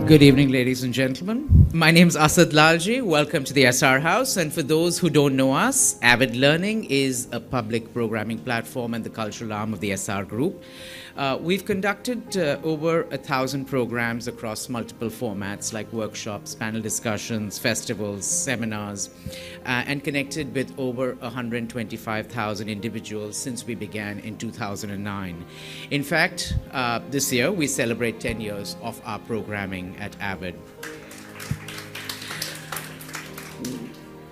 Good evening, ladies and gentlemen. My name is Asad Lalji. Welcome to the SR House. And for those who don't know us, Avid Learning is a public programming platform and the cultural arm of the SR Group. We've conducted over 1,000 programs across multiple formats like workshops, panel discussions, festivals, seminars, and connected with over 125,000 individuals since we began in 2009. In fact, this year we celebrate 10 years of our programming at Avid.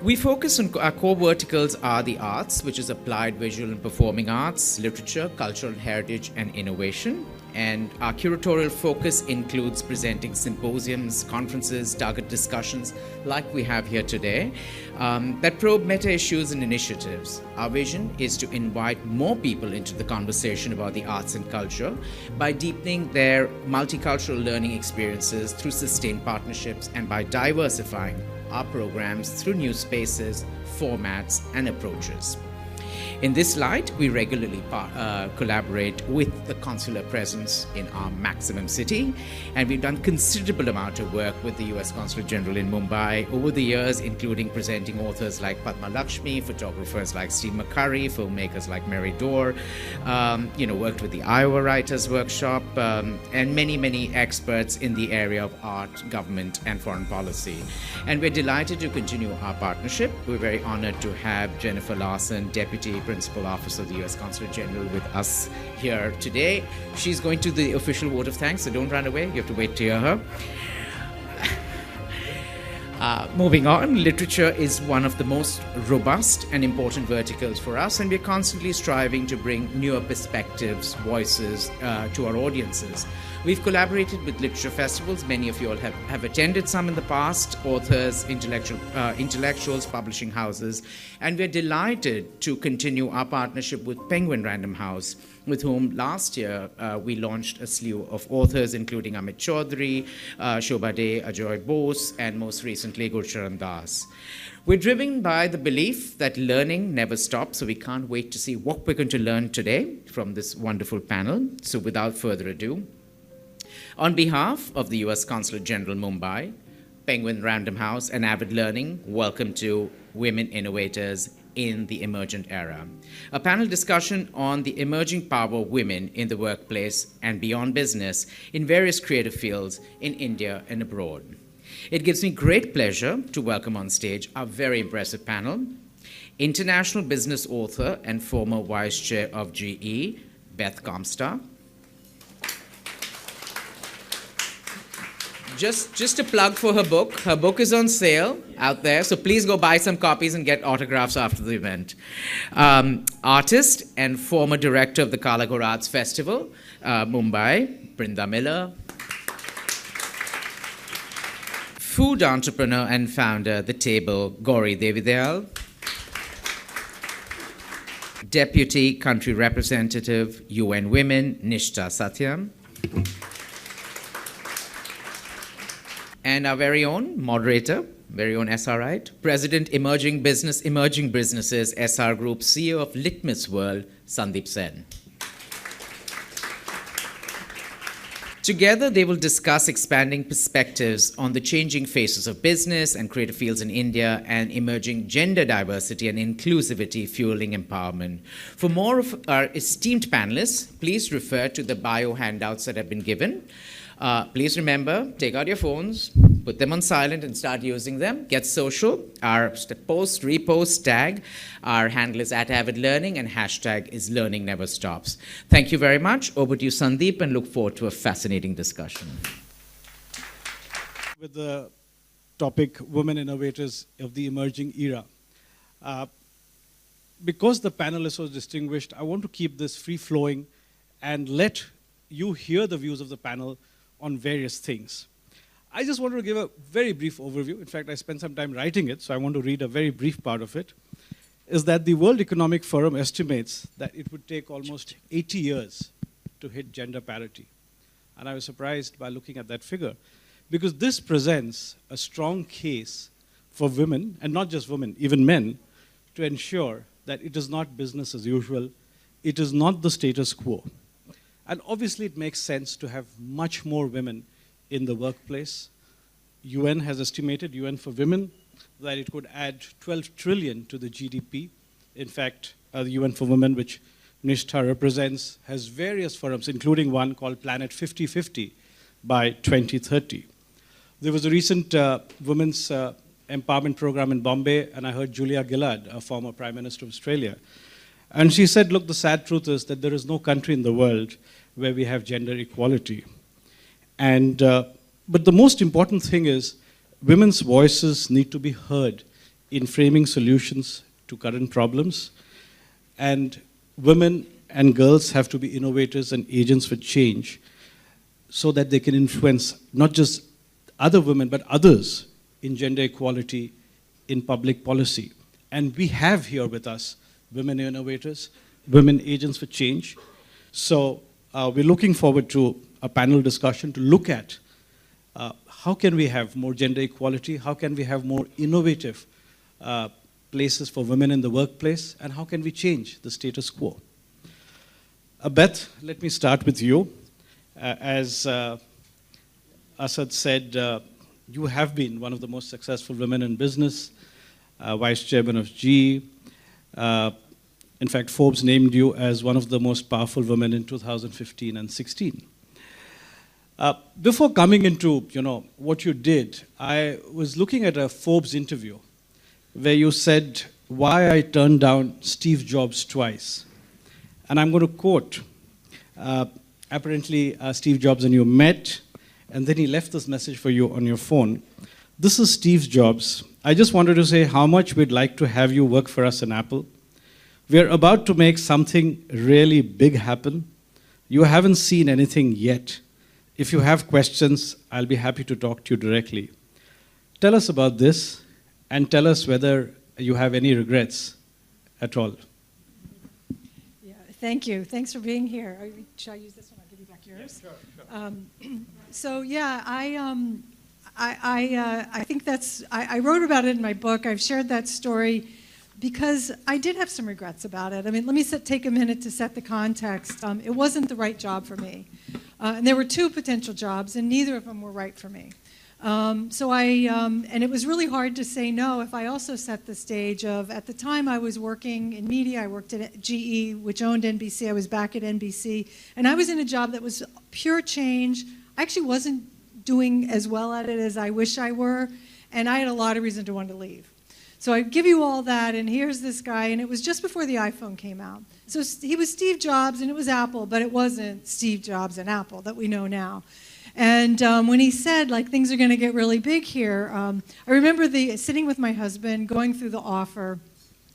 We focus on our core verticals are the arts, which is applied visual and performing arts, literature, cultural heritage, and innovation. And our curatorial focus includes presenting symposiums, conferences, target discussions like we have here today that probe meta issues and initiatives. Our vision is to invite more people into the conversation about the arts and culture by deepening their multicultural learning experiences through sustained partnerships and by diversifying our programs through new spaces, formats, and approaches. In this light, we regularly collaborate with the consular presence in our maximum city, and we've done considerable amount of work with the US Consulate General in Mumbai over the years, including presenting authors like Padma Lakshmi, photographers like Steve McCurry, filmmakers like Mary Dorr, worked with the Iowa Writers Workshop, and many experts in the area of art, government, and foreign policy. And we're delighted to continue our partnership. We're very honored to have Jennifer Larson, Deputy Principal Officer of the U.S. Consulate General, with us here today. She's going to the official vote of thanks, so don't run away. You have to wait to hear her. Moving on, literature is one of the most robust and important verticals for us, and we're constantly striving to bring newer perspectives, voices to our audiences. We've collaborated with literature festivals. Many of you all have attended some in the past, authors, intellectuals, publishing houses, and we're delighted to continue our partnership with Penguin Random House, with whom last year we launched a slew of authors, including Amit Chaudhary, Shobha De, Ajoy Bose, and most recently Gurcharan Das. We're driven by the belief that learning never stops, so we can't wait to see what we're going to learn today from this wonderful panel. So without further ado, on behalf of the US Consulate General Mumbai, Penguin Random House, and Avid Learning, welcome to Women Innovators in the Emergent Era, a panel discussion on the emerging power of women in the workplace and beyond business in various creative fields in India and abroad. It gives me great pleasure to welcome on stage our very impressive panel, international business author and former vice chair of GE, Beth Comstock. Just a plug for her book. Her book is on sale out there, so please go buy some copies and get autographs after the event. Artist and former director of the Calibrate of Festival, Mumbai, Brinda Miller. Food entrepreneur and founder, The Table, Gauri Devidayal. Deputy Country Representative, UN Women, Nishta Satyam. And our very own moderator, very own SRite, President Emerging Businesses, SR Group, CEO of Litmus World, Sandeep Sen. Together, they will discuss expanding perspectives on the changing faces of business and creative fields in India and emerging gender diversity and inclusivity fueling empowerment. For more of our esteemed panelists, please refer to the bio handouts that have been given. Please remember, take out your phones, put them on silent and start using them. Get social. Our post, repost, tag. Our handle is @AvidLearning and hashtag is Learning Never Stops. Thank you very much. Over to you, Sandeep, and look forward to a fascinating discussion. With the topic, Women Innovators of the Emerging Era. Because the panel is so distinguished, I want to keep this free-flowing and let you hear the views of the panel on various things. I just want to give a very brief overview. In fact, I spent some time writing it, so I want to read a very brief part of it. Is that the World Economic Forum estimates that it would take almost 80 years to hit gender parity. And I was surprised by looking at that figure, because this presents a strong case for women, and not just women, even men, to ensure that it is not business as usual, it is not the status quo. And obviously it makes sense to have much more women in the workplace. UN has estimated, UN for Women, that it could add 12 trillion to the GDP. In fact, the UN for Women, which Nishtha represents, has various forums, including one called Planet 50/50 by 2030. There was a recent women's empowerment program in Bombay, and I heard Julia Gillard, a former Prime Minister of Australia. And she said, look, the sad truth is that there is no country in the world where we have gender equality. And, but the most important thing is women's voices need to be heard in framing solutions to current problems. And women and girls have to be innovators and agents for change so that they can influence not just other women, but others in gender equality in public policy. And we have here with us women innovators, women agents for change. So we're looking forward to a panel discussion to look at how can we have more gender equality, how can we have more innovative places for women in the workplace, and how can we change the status quo. Beth, let me start with you. As Asad said, you have been one of the most successful women in business, vice chairman of GE. In fact, Forbes named you as one of the most powerful women in 2015 and 16. Before coming into what you did, I was looking at a Forbes interview where you said, why I turned down Steve Jobs twice. And I'm going to quote, apparently Steve Jobs and you met, and then he left this message for you on your phone. This is Steve Jobs. I just wanted to say how much we'd like to have you work for us in Apple. We're about to make something really big happen. You haven't seen anything yet. If you have questions, I'll be happy to talk to you directly. Tell us about this, and tell us whether you have any regrets at all. Yeah, thank you. Thanks for being here. Should I use this one? I'll give you back yours. Yeah, sure. So yeah, I think that's, I wrote about it in my book. I've shared that story because I did have some regrets about it. I mean, let me take a minute to set the context. It wasn't the right job for me. And there were two potential jobs, and neither of them were right for me. And it was really hard to say no if I also set the stage of, at the time I was working in media, I worked at GE, which owned NBC, I was back at NBC, and I was in a job that was pure change. I actually wasn't doing as well at it as I wish I were, and I had a lot of reason to want to leave. So I give you all that, and here's this guy, and it was just before the iPhone came out. So he was Steve Jobs, and it was Apple, but it wasn't Steve Jobs and Apple that we know now. And when he said, like, things are going to get really big here, I remember sitting with my husband, going through the offer,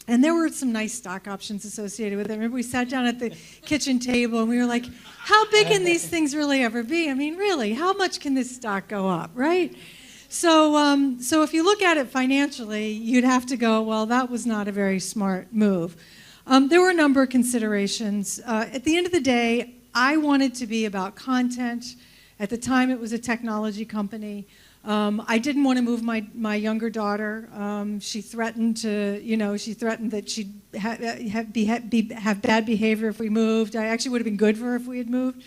and there were some nice stock options associated with it. I remember we sat down at the kitchen table, and we were like, how big can these things really ever be? I mean, really, how much can this stock go up, right? So, so if you look at it financially, you'd have to go, well, that was not a very smart move. There were a number of considerations. At the end of the day, I wanted to be about content. At the time, it was a technology company. I didn't want to move my younger daughter. She threatened that she'd have bad behavior if we moved. I actually would have been good for her if we had moved.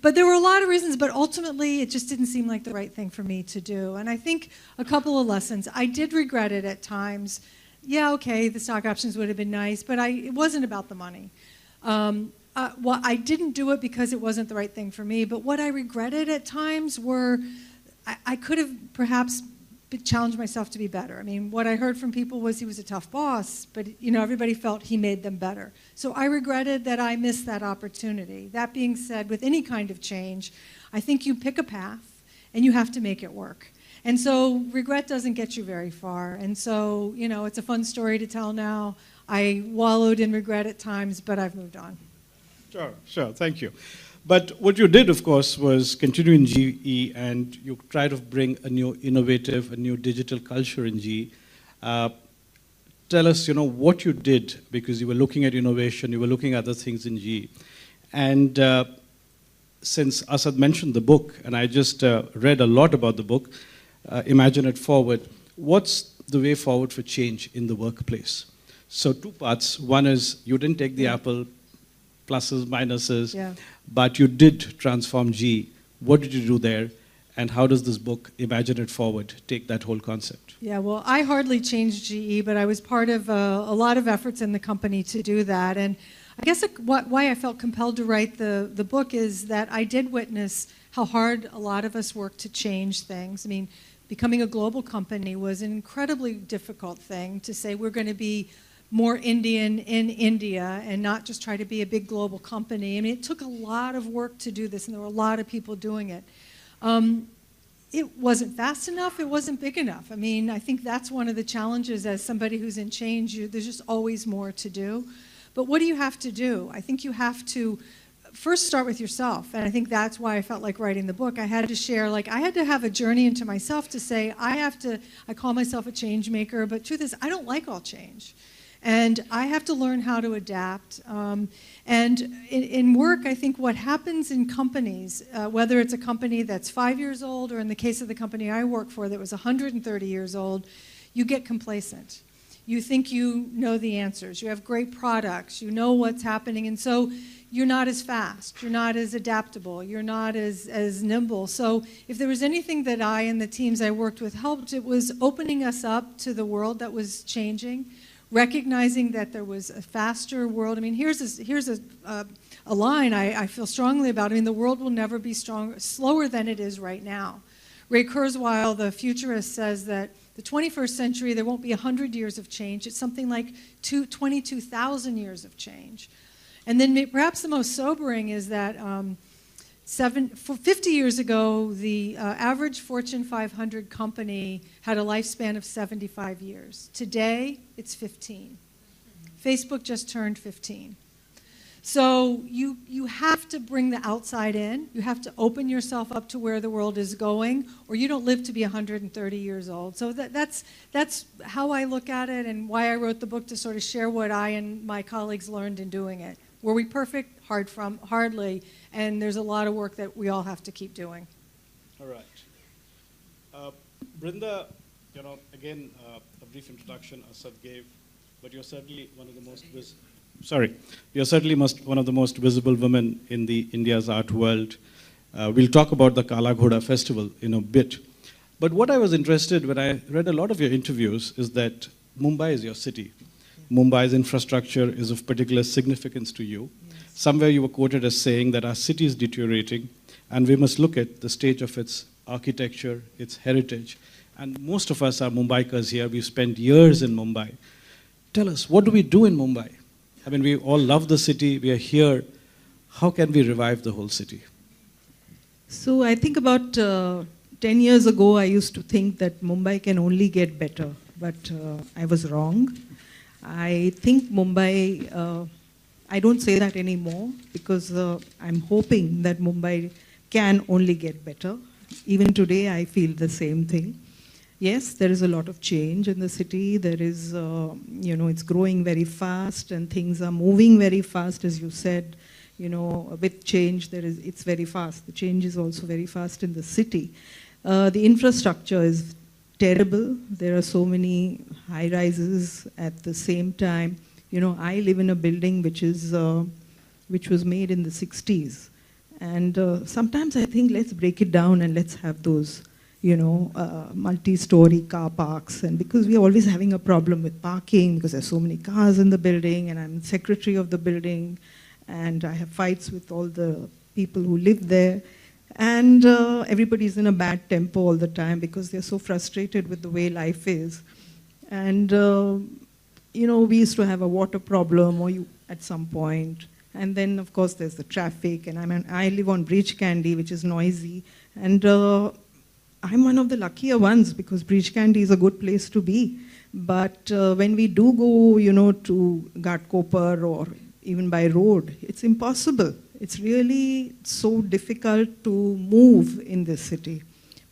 But there were a lot of reasons, but ultimately it just didn't seem like the right thing for me to do. And I think a couple of lessons. I did regret it at times. Yeah, okay, the stock options would have been nice, but it wasn't about the money. Well, I didn't do it because it wasn't the right thing for me, but what I regretted at times were I could have perhaps challenged myself to be better. I mean, what I heard from people was he was a tough boss, but everybody felt he made them better. So I regretted that I missed that opportunity. That being said, with any kind of change, I think you pick a path and you have to make it work. And so regret doesn't get you very far. And so, it's a fun story to tell now. I wallowed in regret at times, but I've moved on. Sure, thank you. But what you did, of course, was continue in GE, and you tried to bring a new innovative, a new digital culture in GE. Tell us, what you did, because you were looking at innovation, you were looking at other things in GE. And since Asad mentioned the book, and I just read a lot about the book, Imagine It Forward, what's the way forward for change in the workplace? So 2 parts. One is you didn't take the apple, pluses, minuses, but you did transform GE. What did you do there? And how does this book, Imagine It Forward, take that whole concept? Yeah, well, I hardly changed GE, but I was part of a lot of efforts in the company to do that. And I guess why I felt compelled to write the book is that I did witness how hard a lot of us work to change things. I mean, becoming a global company was an incredibly difficult thing to say we're going to be more Indian in India and not just try to be a big global company. I mean, it took a lot of work to do this, and there were a lot of people doing it. It wasn't fast enough, it wasn't big enough. I mean, I think that's one of the challenges as somebody who's in change. There's just always more to do. But what do you have to do? I think you have to first start with yourself, and I think that's why I felt like writing the book. I had to share, like, I had to have a journey into myself to say, I call myself a change maker, but truth is, I don't like all change. And I have to learn how to adapt. And in work, I think what happens in companies, whether it's a company that's 5 years old, or in the case of the company I work for that was 130 years old, you get complacent. You think you know the answers. You have great products. You know what's happening. And so you're not as fast. You're not as adaptable. You're not as nimble. So if there was anything that I and the teams I worked with helped, it was opening us up to the world that was changing, recognizing that there was a faster world. I mean, here's a line I feel strongly about. I mean, the world will never be slower than it is right now. Ray Kurzweil, the futurist, says that the 21st century, there won't be 100 years of change. It's something like 22,000 years of change. And then perhaps the most sobering is that 50 years ago, the average Fortune 500 company had a lifespan of 75 years. Today, it's 15. Facebook just turned 15. So you have to bring the outside in. You have to open yourself up to where the world is going, or you don't live to be 130 years old. So that's how I look at it, and why I wrote the book, to sort of share what I and my colleagues learned in doing it. Were we perfect? Hardly. And there's a lot of work that we all have to keep doing. All right. Brinda, again, a brief introduction Asad gave, but you're certainly one of the most one of the most visible women in the India's art world. We'll talk about the Calibrate of Festival in a bit. But what I was interested when I read a lot of your interviews is that Mumbai is your city. Mumbai's infrastructure is of particular significance to you. Yes. Somewhere you were quoted as saying that our city is deteriorating and we must look at the state of its architecture, its heritage. And most of us are Mumbaikars here. We've spent years in Mumbai. Tell us, what do we do in Mumbai? I mean, we all love the city. We are here. How can we revive the whole city? So I think about 10 years ago, I used to think that Mumbai can only get better. But I was wrong. I think Mumbai, I don't say that anymore because I'm hoping that Mumbai can only get better. Even today, I feel the same thing. Yes, there is a lot of change in the city. There is, it's growing very fast and things are moving very fast, as you said. With change, it's very fast. The change is also very fast in the city. The infrastructure is terrible. There are so many high-rises at the same time. I live in a building which was made in the 60s. And sometimes I think let's break it down and let's have those, multi-story car parks. And because we're always having a problem with parking because there's so many cars in the building, and I'm secretary of the building, and I have fights with all the people who live there. And everybody's in a bad tempo all the time because they're so frustrated with the way life is. And, we used to have a water problem at some point. And then, of course, there's the traffic. And I live on Breach Candy, which is noisy. And I'm one of the luckier ones because Breach Candy is a good place to be. But when we do go, to Ghatkopar or even by road, it's impossible. It's really so difficult to move in this city.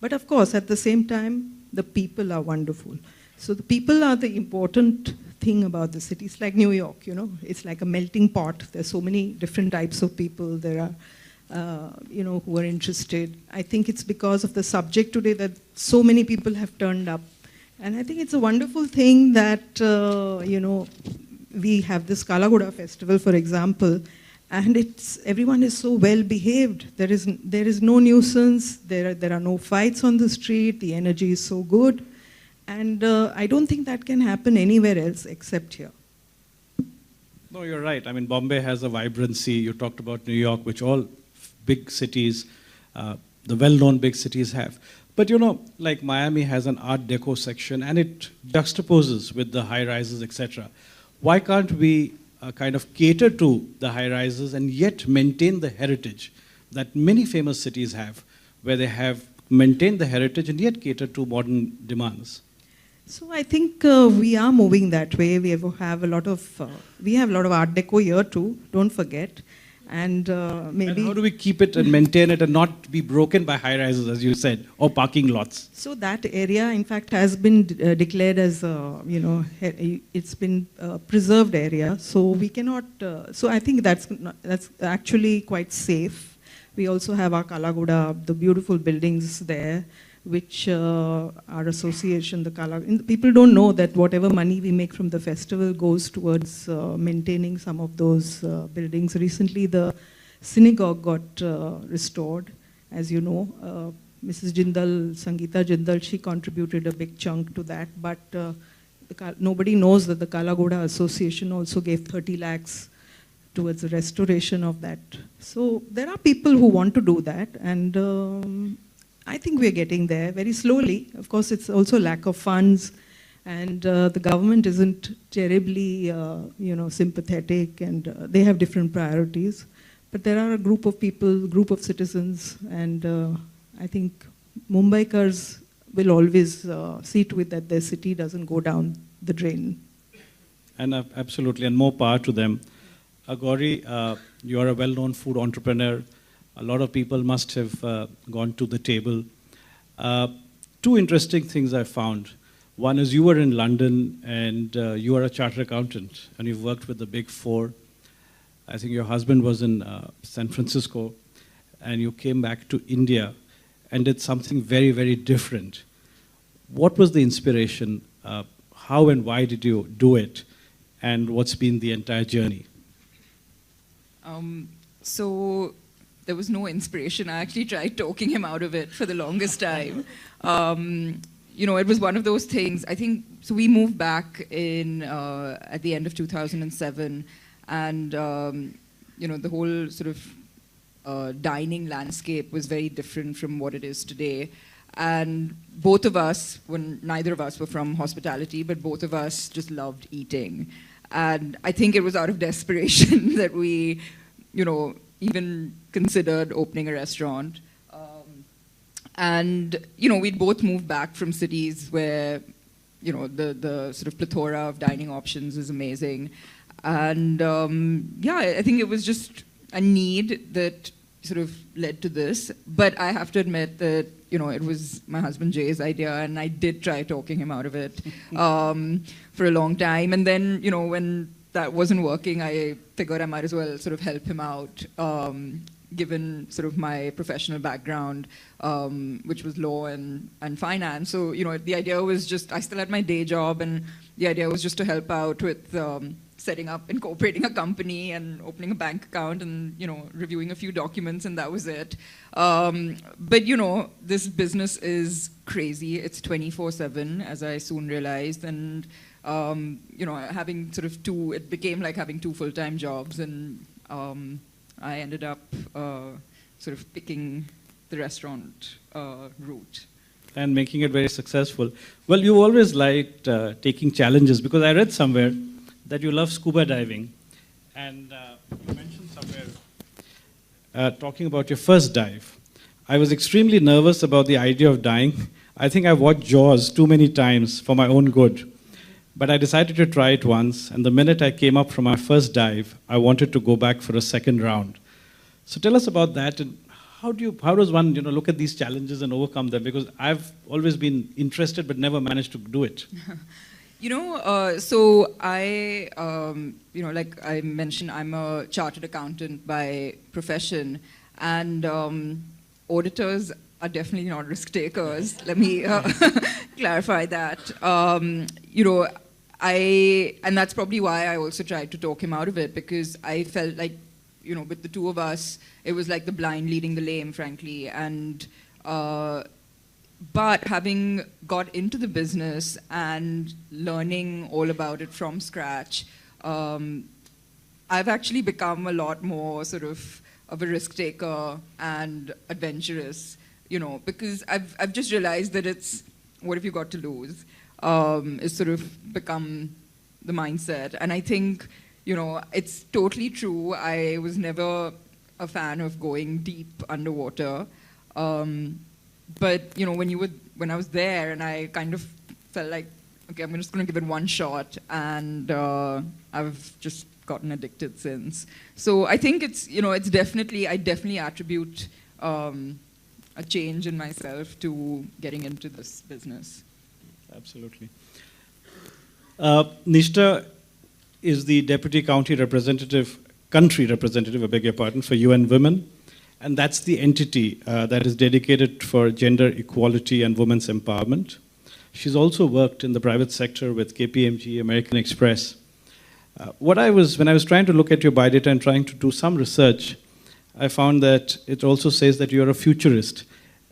But of course, at the same time, the people are wonderful. So the people are the important thing about the city. It's like New York, It's like a melting pot. There's so many different types of people. There are, who are interested. I think it's because of the subject today that so many people have turned up. And I think it's a wonderful thing that, we have this Calibrate of Festival, for example. And everyone is so well behaved. There is no nuisance. There are no fights on the street. The energy is so good, and I don't think that can happen anywhere else except here. No, you're right. I mean, Bombay has a vibrancy. You talked about New York, which all big cities, the well-known big cities have. But you know, like Miami has an Art Deco section, and it juxtaposes with the high-rises, etc. Why can't we kind of cater to the high-rises and yet maintain the heritage that many famous cities have, where they have maintained the heritage and yet cater to modern demands? So I think we are moving that way. We have a lot of Art Deco here too. Don't forget. And maybe. And how do we keep it and maintain it and not be broken by high rises, as you said, or parking lots? So that area, in fact, has been declared as it's been preserved area. So we cannot. So I think that's actually quite safe. We also have our Kalaguda, the beautiful buildings there, which our association, people don't know that whatever money we make from the festival goes towards maintaining some of those buildings. Recently, the synagogue got restored, as you know. Mrs. Jindal, Sangeeta Jindal, she contributed a big chunk to that, but nobody knows that the Kalagoda Association also gave 30 lakhs towards the restoration of that. So there are people who want to do that, and I think we're getting there very slowly. Of course, it's also lack of funds, and the government isn't terribly, sympathetic, and they have different priorities. But there are a group of people, group of citizens, and I think Mumbaikars will always see to it that their city doesn't go down the drain. And absolutely, and more power to them. Gauri, you are a well-known food entrepreneur. A lot of people must have gone to the table. Two interesting things I found. One is you were in London and you are a chartered accountant and you've worked with the Big Four. I think your husband was in San Francisco and you came back to India and did something very, very different. What was the inspiration? How and why did you do it? And what's been the entire journey? So there was no inspiration. I actually tried talking him out of it for the longest time. It was one of those things. I think, so we moved back in at the end of 2007, and the whole sort of dining landscape was very different from what it is today. And both of us, neither of us were from hospitality, but both of us just loved eating. And I think it was out of desperation that we, even considered opening a restaurant. We'd both moved back from cities where, the sort of plethora of dining options is amazing. And I think it was just a need that sort of led to this. But I have to admit that, it was my husband Jay's idea, and I did try talking him out of it for a long time. And then, when that wasn't working, I figured I might as well sort of help him out, given sort of my professional background, which was law and finance. So, the idea was just, I still had my day job, and the idea was just to help out with setting up, incorporating a company and opening a bank account and, reviewing a few documents, and that was it. But, this business is crazy. It's 24/7, as I soon realized, and having sort of it became like having two full-time jobs, and I ended up sort of picking the restaurant route. And making it very successful. Well, you always liked taking challenges, because I read somewhere that you love scuba diving. And you mentioned somewhere talking about your first dive. I was extremely nervous about the idea of dying. I think I watched Jaws too many times for my own good. But I decided to try it once, and the minute I came up from my first dive, I wanted to go back for a second round. So tell us about that, and how does one look at these challenges and overcome them? Because I've always been interested but never managed to do it. So I, like I mentioned, I'm a chartered accountant by profession, and auditors are definitely not risk takers. Let me clarify that. And that's probably why I also tried to talk him out of it, because I felt like, with the two of us, it was like the blind leading the lame, frankly. And but having got into the business and learning all about it from scratch, I've actually become a lot more sort of a risk taker and adventurous, because I've just realized that it's, what have you got to lose? It's sort of become the mindset. And I think, it's totally true. I was never a fan of going deep underwater. But, when I was there and I kind of felt like, okay, I'm just going to give it one shot, and I've just gotten addicted since. So I think it's, it's definitely, I definitely attribute a change in myself to getting into this business. Absolutely. Nishta is the Deputy Country Representative, I beg your pardon, for UN Women. And that's the entity that is dedicated for gender equality and women's empowerment. She's also worked in the private sector with KPMG, American Express. When I was trying to look at your biodata and trying to do some research, I found that it also says that you're a futurist.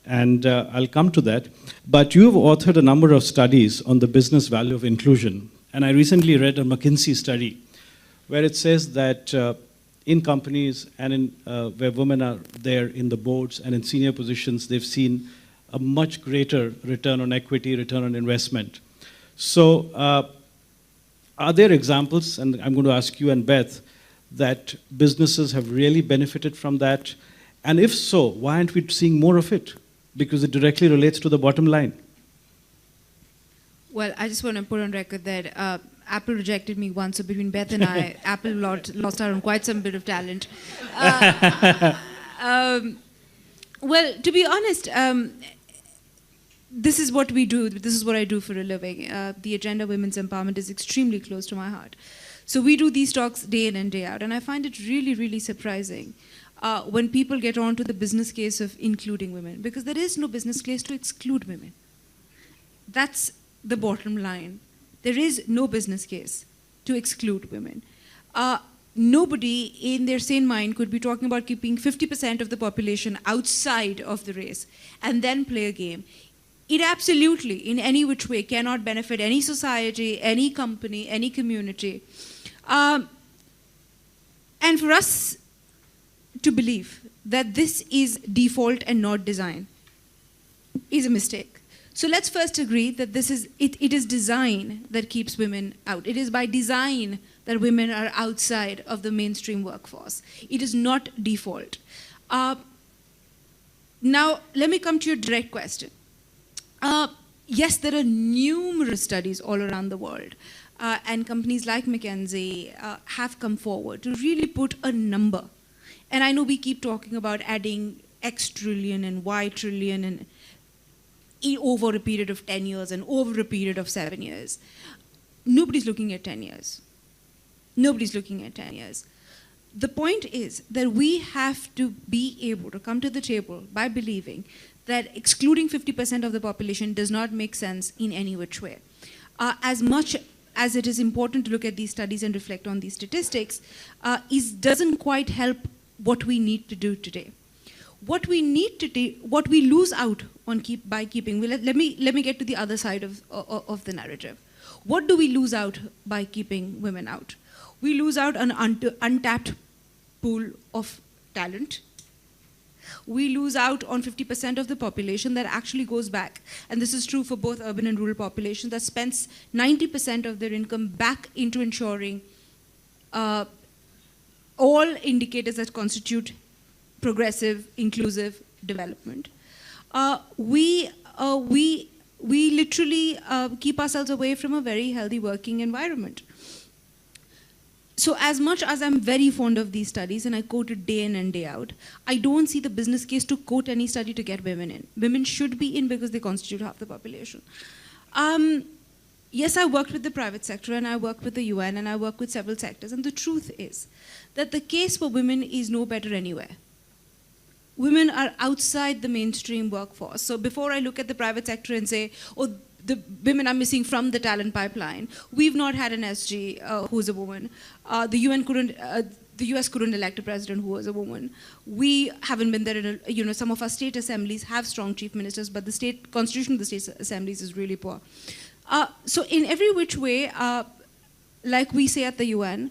And I'll come to that. But you've authored a number of studies on the business value of inclusion. And I recently read a McKinsey study where it says that in companies and where women are there in the boards and in senior positions, they've seen a much greater return on equity, return on investment. So are there examples, and I'm going to ask you and Beth, that businesses have really benefited from that? And if so, why aren't we seeing more of it? Because it directly relates to the bottom line. Well, I just want to put on record that Apple rejected me once, so between Beth and I, Apple lost out on quite some bit of talent. Well, to be honest, this is what we do. This is what I do for a living. The agenda of women's empowerment is extremely close to my heart. So we do these talks day in and day out, and I find it really, really surprising when people get on to the business case of including women, because there is no business case to exclude women. That's the bottom line. There is no business case to exclude women. Nobody in their sane mind could be talking about keeping 50% of the population outside of the race and then play a game. It absolutely, in any which way, cannot benefit any society, any company, any community. And for us to believe that this is default and not design is a mistake. So let's first agree that it is design that keeps women out. It is by design that women are outside of the mainstream workforce. It is not default. Now, let me come to your direct question. Yes, there are numerous studies all around the world, and companies like McKinsey have come forward to really put a number. And I know we keep talking about adding X trillion and Y trillion and over a period of 10 years and over a period of 7 years. Nobody's looking at 10 years. Nobody's looking at 10 years. The point is that we have to be able to come to the table by believing that excluding 50% of the population does not make sense in any which way. As much as it is important to look at these studies and reflect on these statistics, doesn't quite help what we need to do today. What we need to do, what we lose out on by keeping. Let me get to the other side of the narrative. What do we lose out by keeping women out? We lose out an untapped pool of talent. We lose out on 50% of the population that actually goes back, and this is true for both urban and rural populations, that spends 90% of their income back into ensuring all indicators that constitute progressive, inclusive development. We literally keep ourselves away from a very healthy working environment. So as much as I'm very fond of these studies, and I quote it day in and day out, I don't see the business case to quote any study to get women in. Women should be in because they constitute half the population. Yes, I worked with the private sector, and I worked with the UN, and I work with several sectors, and the truth is that the case for women is no better anywhere. Women are outside the mainstream workforce. So before I look at the private sector and say, oh, the women are missing from the talent pipeline, we've not had an SG who's a woman. The UN couldn't, the US couldn't elect a president who was a woman. We haven't been there in some of our state assemblies have strong chief ministers, but the state constitution of the state assemblies is really poor. So in every which way, like we say at the UN,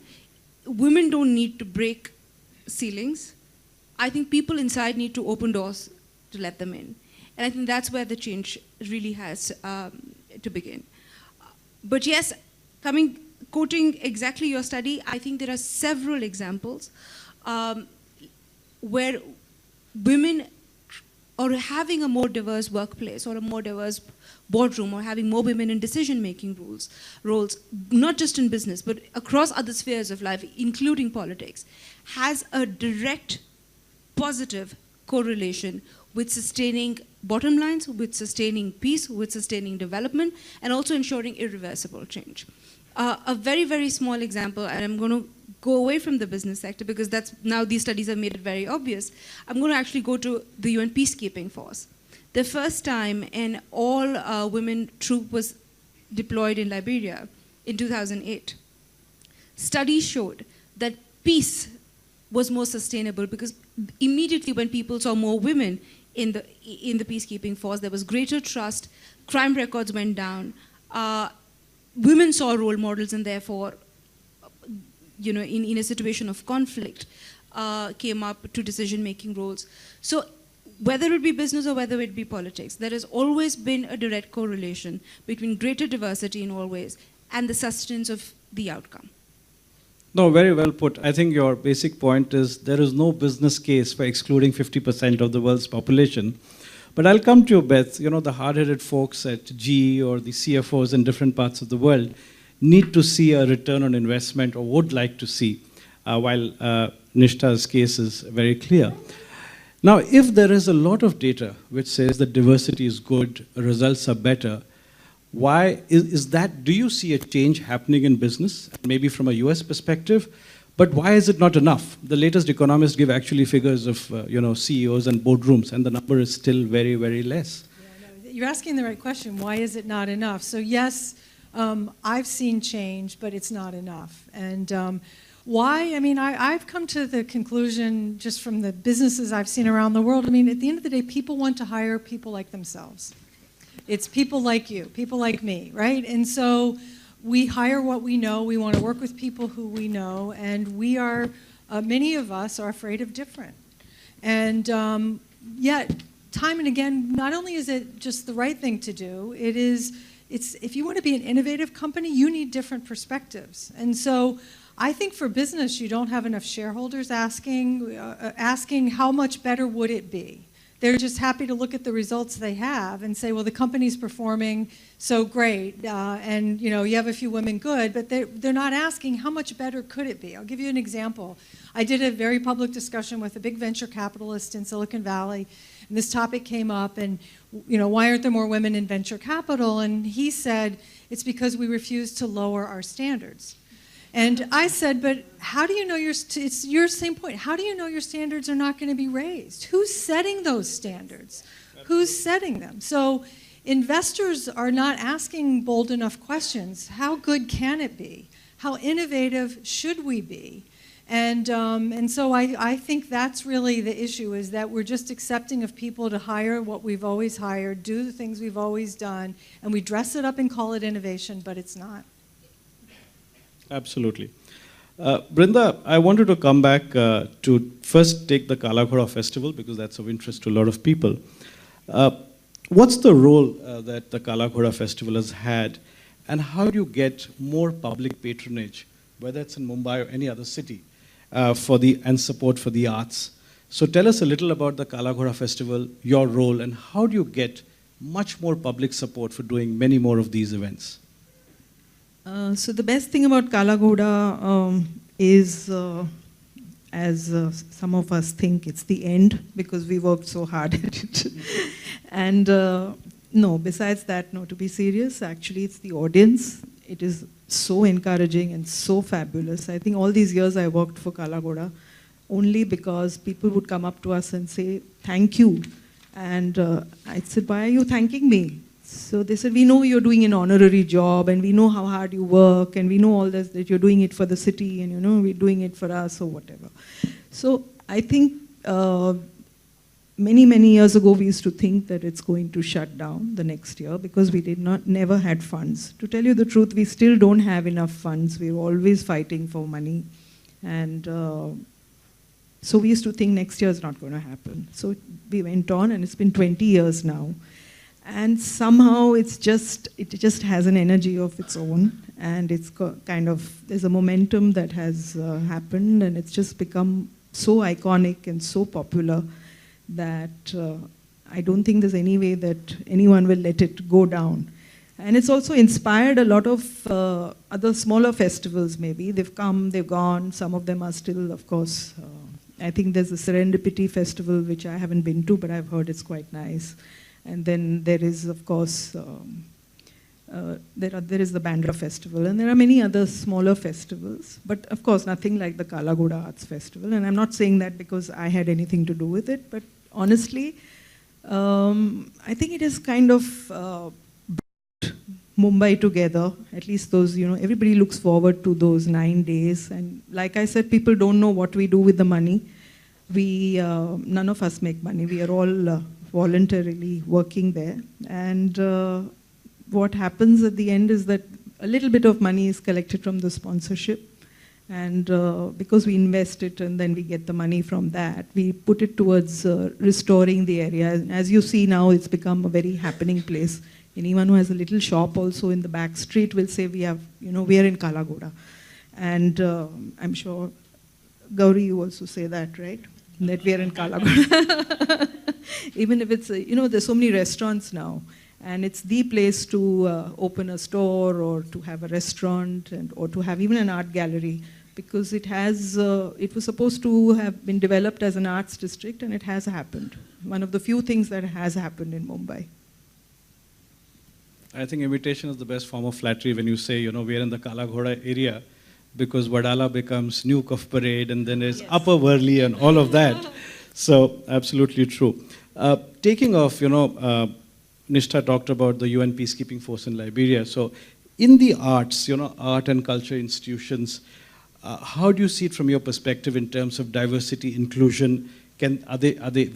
women don't need to break ceilings. I think people inside need to open doors to let them in. And I think that's where the change really has to begin. But yes, quoting exactly your study, I think there are several examples where women or having a more diverse workplace or a more diverse boardroom or having more women in decision-making roles, not just in business, but across other spheres of life, including politics, has a direct positive correlation with sustaining bottom lines, with sustaining peace, with sustaining development, and also ensuring irreversible change. A very, very small example, and I'm going to go away from the business sector because that's now these studies have made it very obvious. I'm going to actually go to the UN peacekeeping force. The first time an all-women troop was deployed in Liberia in 2008. Studies showed that peace was more sustainable because immediately when people saw more women in the peacekeeping force, there was greater trust, crime records went down, women saw role models and therefore, in a situation of conflict, came up to decision-making roles. So whether it be business or whether it be politics, there has always been a direct correlation between greater diversity in all ways and the sustenance of the outcome. No, very well put. I think your basic point is there is no business case for excluding 50% of the world's population. But I'll come to you, Beth. The hard-headed folks at GE or the CFOs in different parts of the world need to see a return on investment or would like to see, while Nishta's case is very clear. Now, if there is a lot of data which says that diversity is good, results are better, why is that? Do you see a change happening in business, maybe from a US perspective? But why is it not enough? The latest economists give actually figures of CEOs and boardrooms, and the number is still very, very less. Yeah, no, you're asking the right question. Why is it not enough? So yes, I've seen change, but it's not enough. And why? I mean, I've come to the conclusion just from the businesses I've seen around the world. I mean, at the end of the day, people want to hire people like themselves. It's people like you, people like me, right? And so we hire what we know. We want to work with people who we know, and we are, many of us are afraid of different. And yet, time and again, not only is it just the right thing to do, it's if you want to be an innovative company, you need different perspectives. And so I think for business, you don't have enough shareholders asking how much better would it be. They're just happy to look at the results they have and say, well, the company's performing so great, and you have a few women, good, but they're not asking how much better could it be. I'll give you an example. I did a very public discussion with a big venture capitalist in Silicon Valley, and this topic came up, and why aren't there more women in venture capital? And he said, it's because we refuse to lower our standards. And I said, but how do you know it's your same point. How do you know your standards are not going to be raised? Who's setting those standards? Who's setting them? So investors are not asking bold enough questions. How good can it be? How innovative should we be? And so I think that's really the issue, is that we're just accepting of people to hire what we've always hired, do the things we've always done, and we dress it up and call it innovation, but it's not. Absolutely. Brinda, I wanted to come back to first take the Calibrate of Festival, because that's of interest to a lot of people. What's the role that the Calibrate of Festival has had, and how do you get more public patronage, whether it's in Mumbai or any other city, and support for the arts? So tell us a little about the Calibrate of Festival, your role, and how do you get much more public support for doing many more of these events? So the best thing about Kalagoda is, as some of us think, it's the end, because we worked so hard at it. And no, besides that, no, to be serious, actually it's the audience. It is so encouraging and so fabulous. I think all these years I worked for Kalagoda only because people would come up to us and say, thank you. And I said, why are you thanking me? So they said, we know you're doing an honorary job, and we know how hard you work, and we know all this, that you're doing it for the city, and we're doing it for us, or whatever. So I think many, many years ago, we used to think that it's going to shut down the next year because we never had funds. To tell you the truth, we still don't have enough funds. We're always fighting for money. And so we used to think next year is not going to happen. So we went on, and it's been 20 years now. And somehow it just has an energy of its own, and it's kind of, there's a momentum that has happened, and it's just become so iconic and so popular that I don't think there's any way that anyone will let it go down. And it's also inspired a lot of other smaller festivals maybe. They've come, they've gone, some of them are still, of course, I think there's a Serendipity Festival, which I haven't been to, but I've heard it's quite nice. And then there is, of course, there is the Bandra Festival, and there are many other smaller festivals, but of course nothing like the Kalagoda Arts Festival. And I'm not saying that because I had anything to do with it, but honestly, I think it has kind of brought Mumbai together, at least those, everybody looks forward to those 9 days. And like I said, people don't know what we do with the money. None of us make money. We are all voluntarily working there. And what happens at the end is that a little bit of money is collected from the sponsorship. And because we invest it and then we get the money from that, we put it towards restoring the area. And as you see now, it's become a very happening place. Anyone who has a little shop also in the back street will say, we are in Kalagoda. And I'm sure, Gauri, you also say that, right? That we are in Kalagoda. Even if it's, there's so many restaurants now. And it's the place to open a store or to have a restaurant or to have even an art gallery, because it was supposed to have been developed as an arts district, and it has happened. One of the few things that has happened in Mumbai. I think imitation is the best form of flattery when you say, we are in the Kalagoda area, because Wadala becomes New Cove Parade, and then there's Upper Worli and all of that. So absolutely true. Taking off, Nishtha talked about the UN peacekeeping force in Liberia. So in the arts, art and culture institutions, how do you see it from your perspective in terms of diversity, inclusion? Are they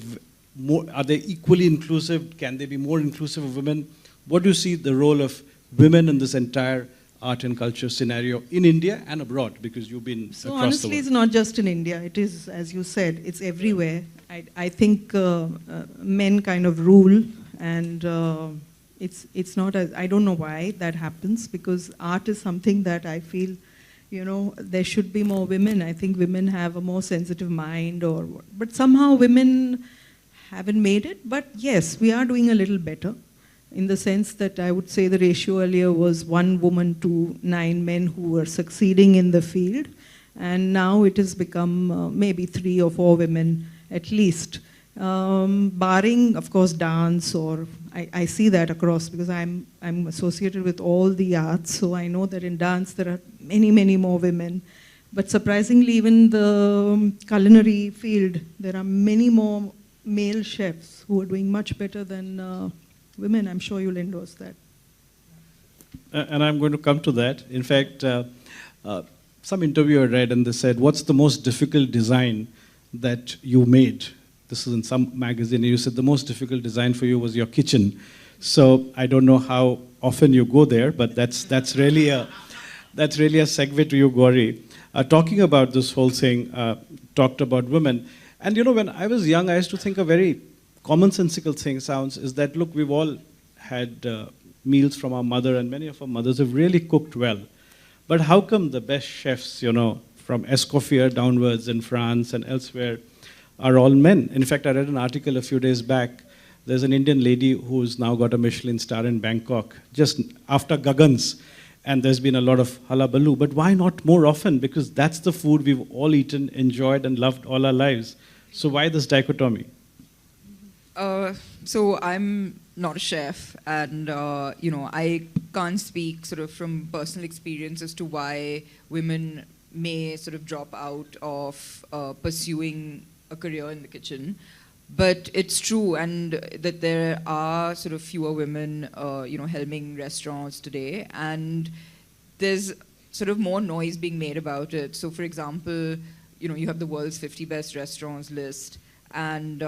equally inclusive? Can they be more inclusive of women? What do you see the role of women in this entire art and culture scenario in India and abroad? Because you've been across the world. Honestly, it's not just in India. It is, as you said, it's everywhere. I think men kind of rule. And it's not as, I don't know why that happens, because art is something that I feel, there should be more women. I think women have a more sensitive mind, but somehow women haven't made it. But yes, we are doing a little better, in the sense that I would say the ratio earlier was 1 woman to 9 men who were succeeding in the field. And now it has become maybe 3 or 4 women at least. Barring, of course, dance, or I see that across, because I'm associated with all the arts, so I know that in dance there are many, many more women. But surprisingly, even the culinary field, there are many more male chefs who are doing much better than women. I'm sure you'll endorse that. And I'm going to come to that. In fact, some interview I read, and they said, what's the most difficult design that you made? This is in some magazine, and you said the most difficult design for you was your kitchen. So I don't know how often you go there, but that's really a segue to you, Gauri. Talking about this whole thing, talked about women. And when I was young, I used to think a very commonsensical thing is that, look, we've all had meals from our mother, and many of our mothers have really cooked well. But how come the best chefs, from Escoffier downwards in France and elsewhere, are all men? In fact, I read an article a few days back. There's an Indian lady who's now got a Michelin star in Bangkok, just after Gagans. And there's been a lot of hullabaloo. But why not more often? Because that's the food we've all eaten, enjoyed, and loved all our lives. So why this dichotomy? So I'm not a chef, and I can't speak sort of from personal experience as to why women may sort of drop out of pursuing a career in the kitchen. But it's true, and that there are sort of fewer women, helming restaurants today, and there's sort of more noise being made about it. So, for example, you have the world's 50 best restaurants list, and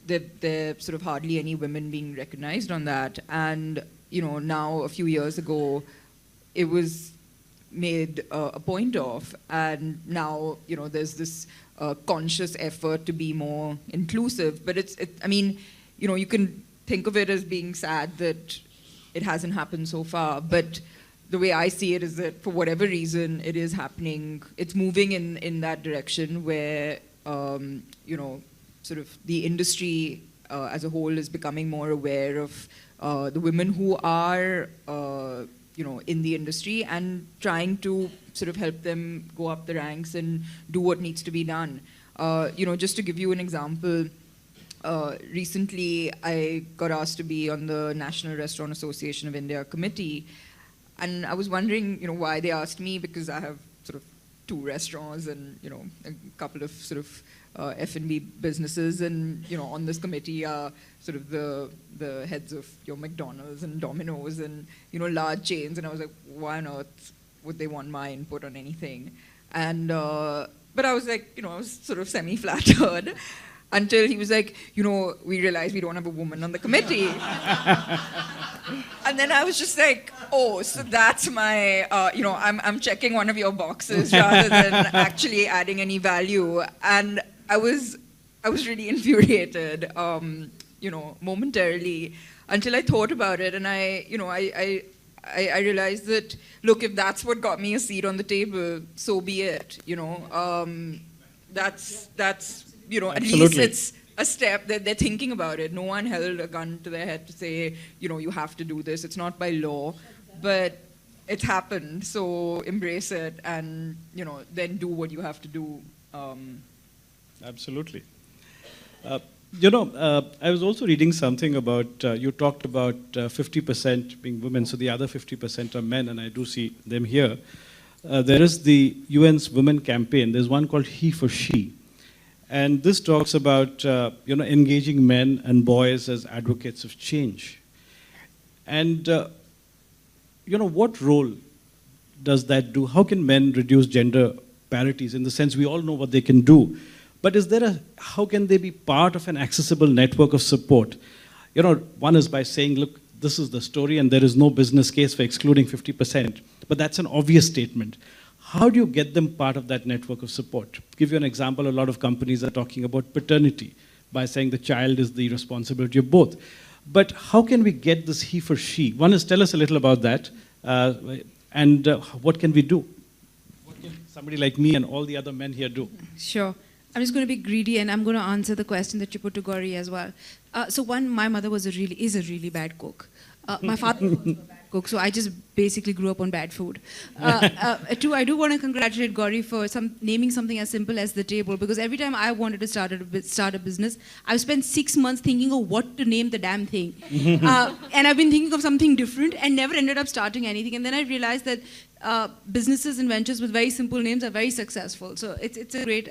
there sort of hardly any women being recognized on that. And now a few years ago, it was made a point of, and now there's this conscious effort to be more inclusive. But you can think of it as being sad that it hasn't happened so far. But the way I see it is that for whatever reason, it is happening. It's moving in that direction where sort of the industry as a whole is becoming more aware of the women who are in the industry, and trying to sort of help them go up the ranks and do what needs to be done. Just to give you an example, recently I got asked to be on the National Restaurant Association of India committee, and I was wondering, why they asked me, because I have sort of 2 restaurants and, a couple of sort of F&B businesses, and on this committee are sort of the heads of your McDonald's and Domino's and large chains, and I was like, why on earth would they want my input on anything? And but I was like, I was sort of semi-flattered until he was like, we realize we don't have a woman on the committee. And then I was just like, oh, so that's my, I'm checking one of your boxes rather than actually adding any value. And I was really infuriated, momentarily, until I thought about it, and I realized that, look, if that's what got me a seat on the table, so be it. That's at least it's a step that they're thinking about it. No one held a gun to their head to say, you have to do this. It's not by law, but it's happened. So embrace it, and then do what you have to do. Absolutely. I was also reading something about, you talked about 50% being women, so the other 50% are men, and I do see them here. There is the UN's Women Campaign. There's one called He for She. And this talks about, engaging men and boys as advocates of change. And, what role does that do? How can men reduce gender parities? In the sense, we all know what they can do. But how can they be part of an accessible network of support? One is by saying, look, this is the story and there is no business case for excluding 50%. But that's an obvious statement. How do you get them part of that network of support? To give you an example, a lot of companies are talking about paternity by saying the child is the responsibility of both. But how can we get this he for she? One is, tell us a little about that, and what can we do? What can somebody like me and all the other men here do? Sure. I'm just going to be greedy, and I'm going to answer the question that you put to Gauri as well. So one, my mother is a really bad cook. My father was also a bad cook, so I just basically grew up on bad food. 2, I do want to congratulate Gauri for naming something as simple as the table, because every time I wanted to start a business, I've spent 6 months thinking of what to name the damn thing. And I've been thinking of something different and never ended up starting anything. And then I realized that businesses and ventures with very simple names are very successful. So it's a great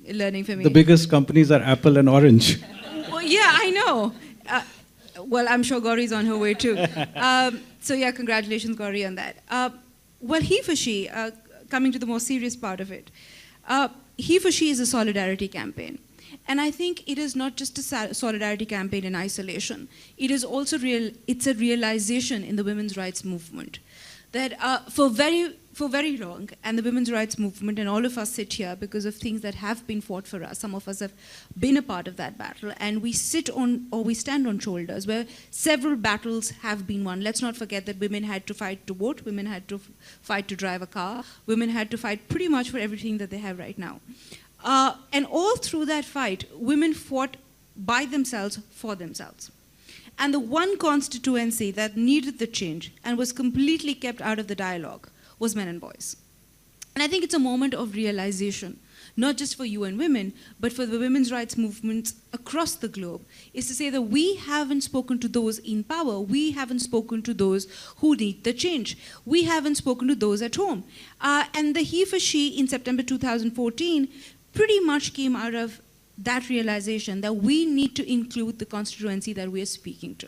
learning for me. The biggest companies are Apple and Orange. Well, yeah, I know. Well, I'm sure Gauri's on her way too. So yeah, congratulations, Gauri, on that. Well, he for she, coming to the more serious part of it, he for she is a solidarity campaign. And I think it is not just a solidarity campaign in isolation. It is also it's a realization in the women's rights movement that for very long, and the women's rights movement, and all of us sit here because of things that have been fought for us. Some of us have been a part of that battle, and we sit on, or we stand on shoulders where several battles have been won. Let's not forget that women had to fight to vote, women had to fight to drive a car, women had to fight pretty much for everything that they have right now. And all through that fight, women fought by themselves for themselves. And the one constituency that needed the change and was completely kept out of the dialogue was men and boys. And I think it's a moment of realization, not just for UN Women, but for the women's rights movements across the globe, is to say that we haven't spoken to those in power, we haven't spoken to those who need the change, we haven't spoken to those at home. And the he for she in September 2014 pretty much came out of that realization that we need to include the constituency that we are speaking to.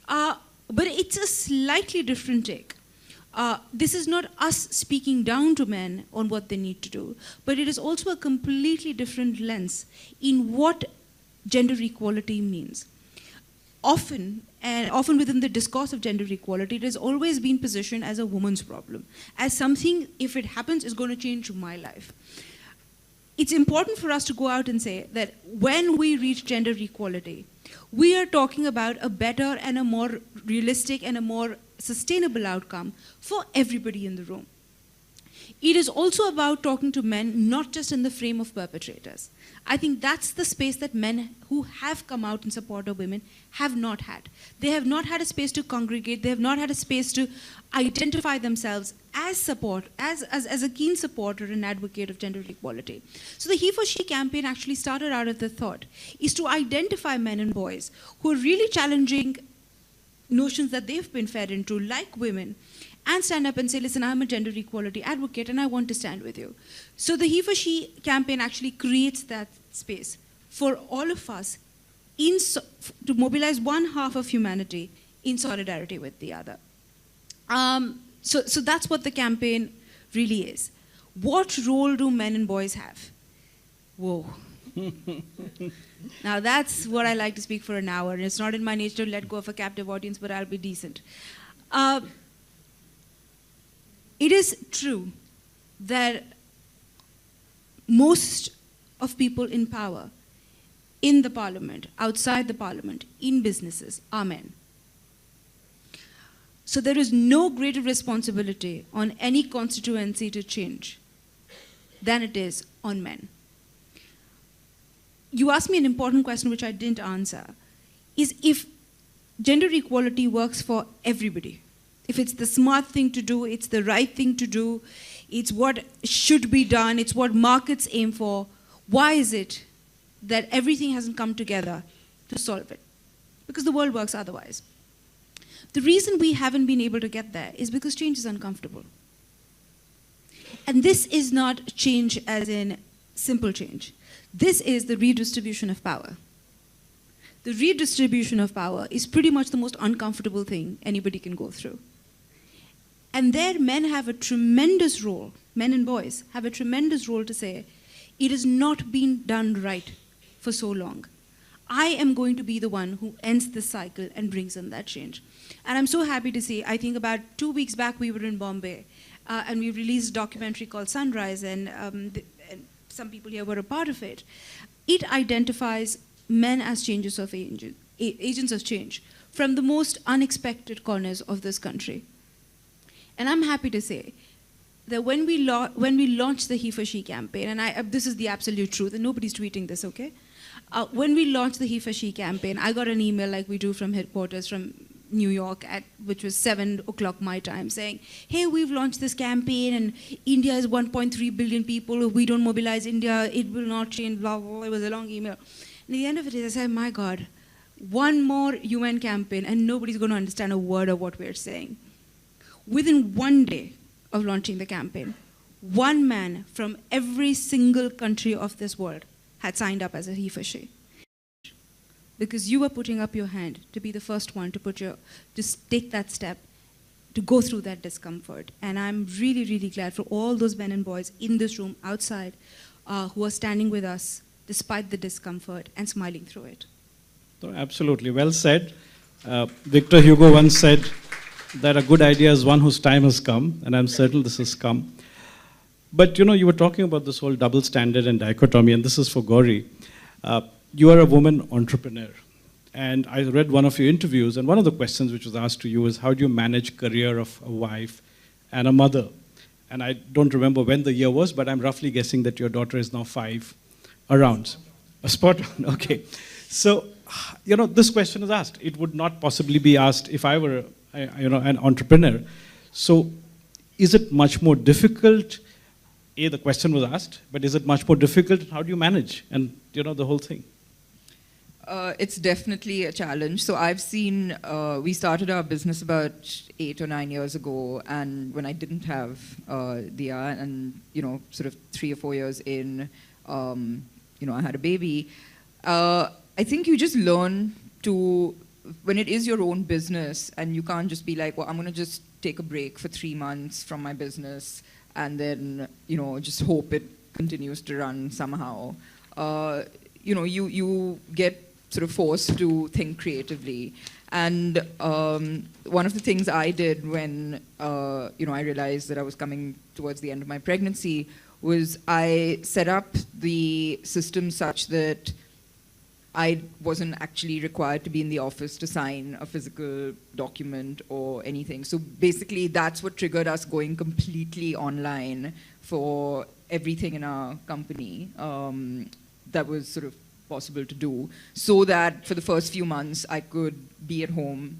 But it's a slightly different take. This is not us speaking down to men on what they need to do, but it is also a completely different lens in what gender equality means. Often within the discourse of gender equality, it has always been positioned as a woman's problem, as something, if it happens, is going to change my life. It's important for us to go out and say that when we reach gender equality, we are talking about a better and a more realistic and a more sustainable outcome for everybody in the room. It is also about talking to men, not just in the frame of perpetrators. I think that's the space that men who have come out in support of women have not had. They have not had a space to congregate. They have not had a space to identify themselves as a keen supporter and advocate of gender equality. So the He for She campaign actually started out of the thought is to identify men and boys who are really challenging notions that they've been fed into, like women, and stand up and say, listen, I'm a gender equality advocate and I want to stand with you. So the He for She campaign actually creates that space for all of us to mobilize one half of humanity in solidarity with the other. So that's what the campaign really is. What role do men and boys have? Whoa. Now that's what I like to speak for an hour, and it's not in my nature to let go of a captive audience, but I'll be decent. It is true that most of people in power, in the parliament, outside the parliament, in businesses, are men. So there is no greater responsibility on any constituency to change than it is on men. You asked me an important question which I didn't answer, is if gender equality works for everybody, if it's the smart thing to do, it's the right thing to do, it's what should be done, it's what markets aim for, why is it that everything hasn't come together to solve it? Because the world works otherwise. The reason we haven't been able to get there is because change is uncomfortable. And this is not change as in simple change. This is the redistribution of power. The redistribution of power is pretty much the most uncomfortable thing anybody can go through. And there men have a tremendous role, men and boys have a tremendous role to say, it has not been done right for so long. I am going to be the one who ends this cycle and brings in that change. And I'm so happy to see, I think about 2 weeks back we were in Bombay, and we released a documentary called Sunrise, and some people here were a part of it. It identifies men as agents of change from the most unexpected corners of this country. And I'm happy to say that when we launched the He for She campaign, and this is the absolute truth, and nobody's tweeting this, okay? When we launched the He for She campaign, I got an email like we do from headquarters from New York, which was 7 o'clock my time, saying, hey, we've launched this campaign, and India is 1.3 billion people. If we don't mobilize India, it will not change, blah, blah, blah. It was a long email. And at the end of it, I said, my God, one more UN campaign, and nobody's going to understand a word of what we're saying. Within 1 day of launching the campaign, one man from every single country of this world had signed up as a He for She. Because you were putting up your hand to be the first one to take that step, to go through that discomfort. And I'm really, really glad for all those men and boys in this room, outside, who are standing with us despite the discomfort and smiling through it. So, absolutely, well said. Victor Hugo once said that a good idea is one whose time has come, and I'm certain this has come. But you were talking about this whole double standard and dichotomy, and this is for Gauri. You are a woman entrepreneur. And I read one of your interviews, and one of the questions which was asked to you is, how do you manage career of a wife and a mother? And I don't remember when the year was, but I'm roughly guessing that your daughter is now 5, around. A spot on, okay. So, this question is asked. It would not possibly be asked if I were, an entrepreneur. So, is it much more difficult? The question was asked, but is it much more difficult? How do you manage? And, the whole thing. It's definitely a challenge. So I've seen, we started our business about 8 or 9 years ago, and when I didn't have Dia, and sort of 3 or 4 years in, I had a baby, I think you just learn to, when it is your own business, and you can't just be like, well, I'm going to just take a break for 3 months from my business and then, just hope it continues to run somehow. You get sort of forced to think creatively. And one of the things I did when, I realized that I was coming towards the end of my pregnancy was I set up the system such that I wasn't actually required to be in the office to sign a physical document or anything. So basically, that's what triggered us going completely online for everything in our company. That was sort of possible to do, so that for the first few months I could be at home,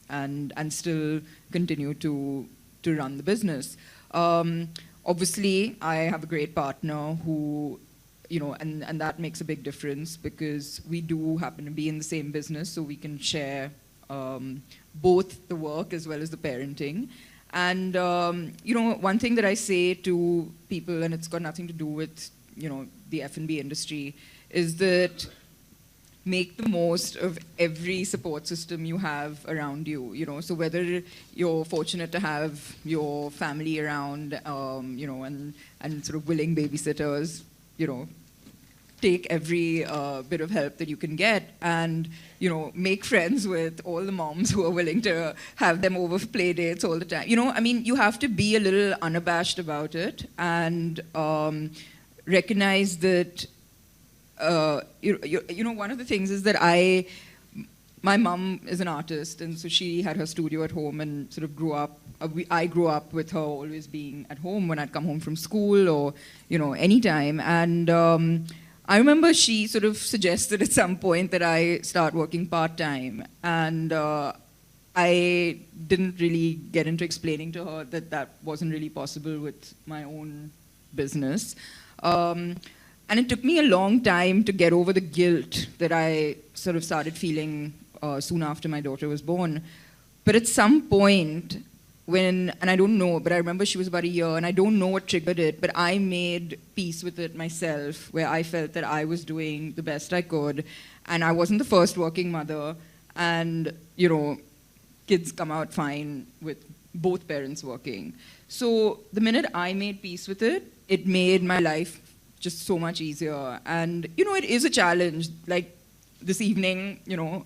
and still continue to run the business. Obviously, I have a great partner who, and that makes a big difference because we do happen to be in the same business, so we can share both the work as well as the parenting. And one thing that I say to people, and it's got nothing to do with the F&B industry, is that make the most of every support system you have around you. So whether you're fortunate to have your family around, and sort of willing babysitters, take every bit of help that you can get, and make friends with all the moms who are willing to have them over for play dates all the time. You have to be a little unabashed about it, and recognize that one of the things is that my mom is an artist, and so she had her studio at home and sort of grew up. I grew up with her always being at home when I'd come home from school or anytime. And I remember she sort of suggested at some point that I start working part-time, and I didn't really get into explaining to her that that wasn't really possible with my own business. And it took me a long time to get over the guilt that I sort of started feeling soon after my daughter was born. But at some point, and I don't know, but I remember she was about a year, and I don't know what triggered it, but I made peace with it myself, where I felt that I was doing the best I could, and I wasn't the first working mother, and, kids come out fine with both parents working. So the minute I made peace with it, it made my life just so much easier. And, it is a challenge. Like this evening,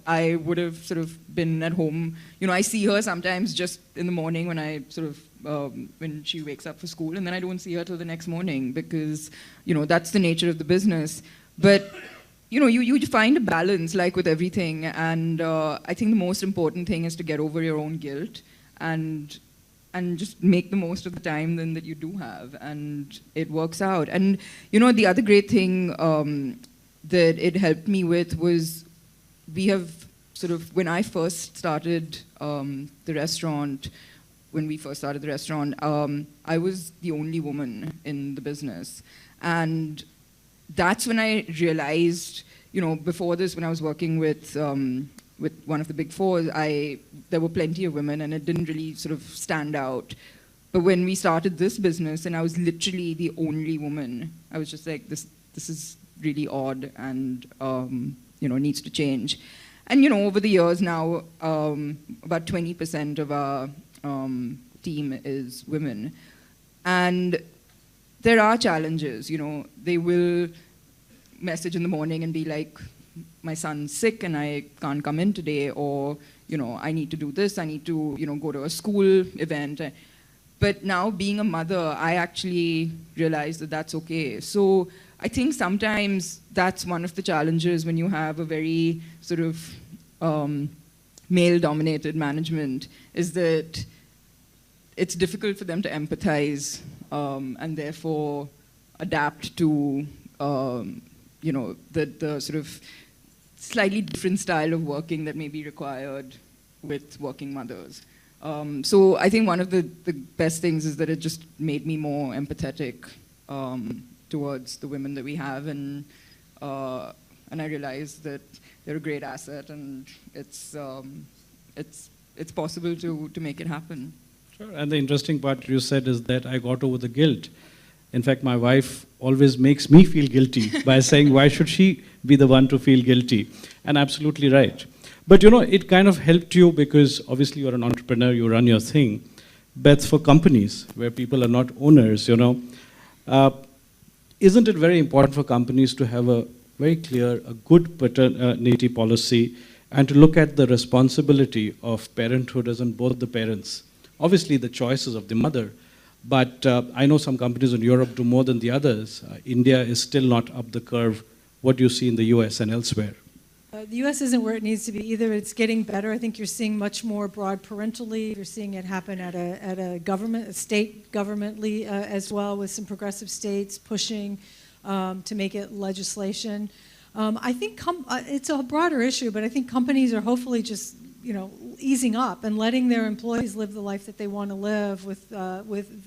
I would have sort of been at home. I see her sometimes just in the morning when I sort of, when she wakes up for school, and then I don't see her till the next morning because, that's the nature of the business. But, you find a balance, like with everything. And I think the most important thing is to get over your own guilt and just make the most of the time then that you do have, and it works out. And the other great thing that it helped me with was we have sort of, when I first started the restaurant, I was the only woman in the business. And that's when I realized, before this, when I was working with one of the big four, there were plenty of women, and it didn't really sort of stand out. But when we started this business, and I was literally the only woman, I was just like, this is really odd, and needs to change. And over the years now, about 20% of our team is women, and there are challenges. They will message in the morning and be like, my son's sick and I can't come in today, or, I need to do this, I need to, go to a school event. But now being a mother, I actually realize that that's okay. So I think sometimes that's one of the challenges when you have a very sort of male-dominated management, is that it's difficult for them to empathize and therefore adapt to, the sort of slightly different style of working that may be required with working mothers. So I think one of the best things is that it just made me more empathetic towards the women that we have, and I realized that they're a great asset, and it's possible to make it happen. Sure. And the interesting part you said is that I got over the guilt. In fact, my wife always makes me feel guilty by saying, why should she be the one to feel guilty? And absolutely right. But you know, it kind of helped you because obviously you're an entrepreneur, you run your thing. But for companies where people are not owners, you know, isn't it very important for companies to have a very clear, a good paternity policy and to look at the responsibility of parenthood as in both the parents? Obviously the choices of the mother, but I know some companies in Europe do more than the others. India is still not up the curve. What do you see in the US and elsewhere? The U.S. isn't where it needs to be either. It's getting better. I think you're seeing much more broad parental leave. You're seeing it happen at a government, a state government as well, with some progressive states pushing to make it legislation. I think it's a broader issue, but I think companies are hopefully just easing up and letting their employees live the life that they want to live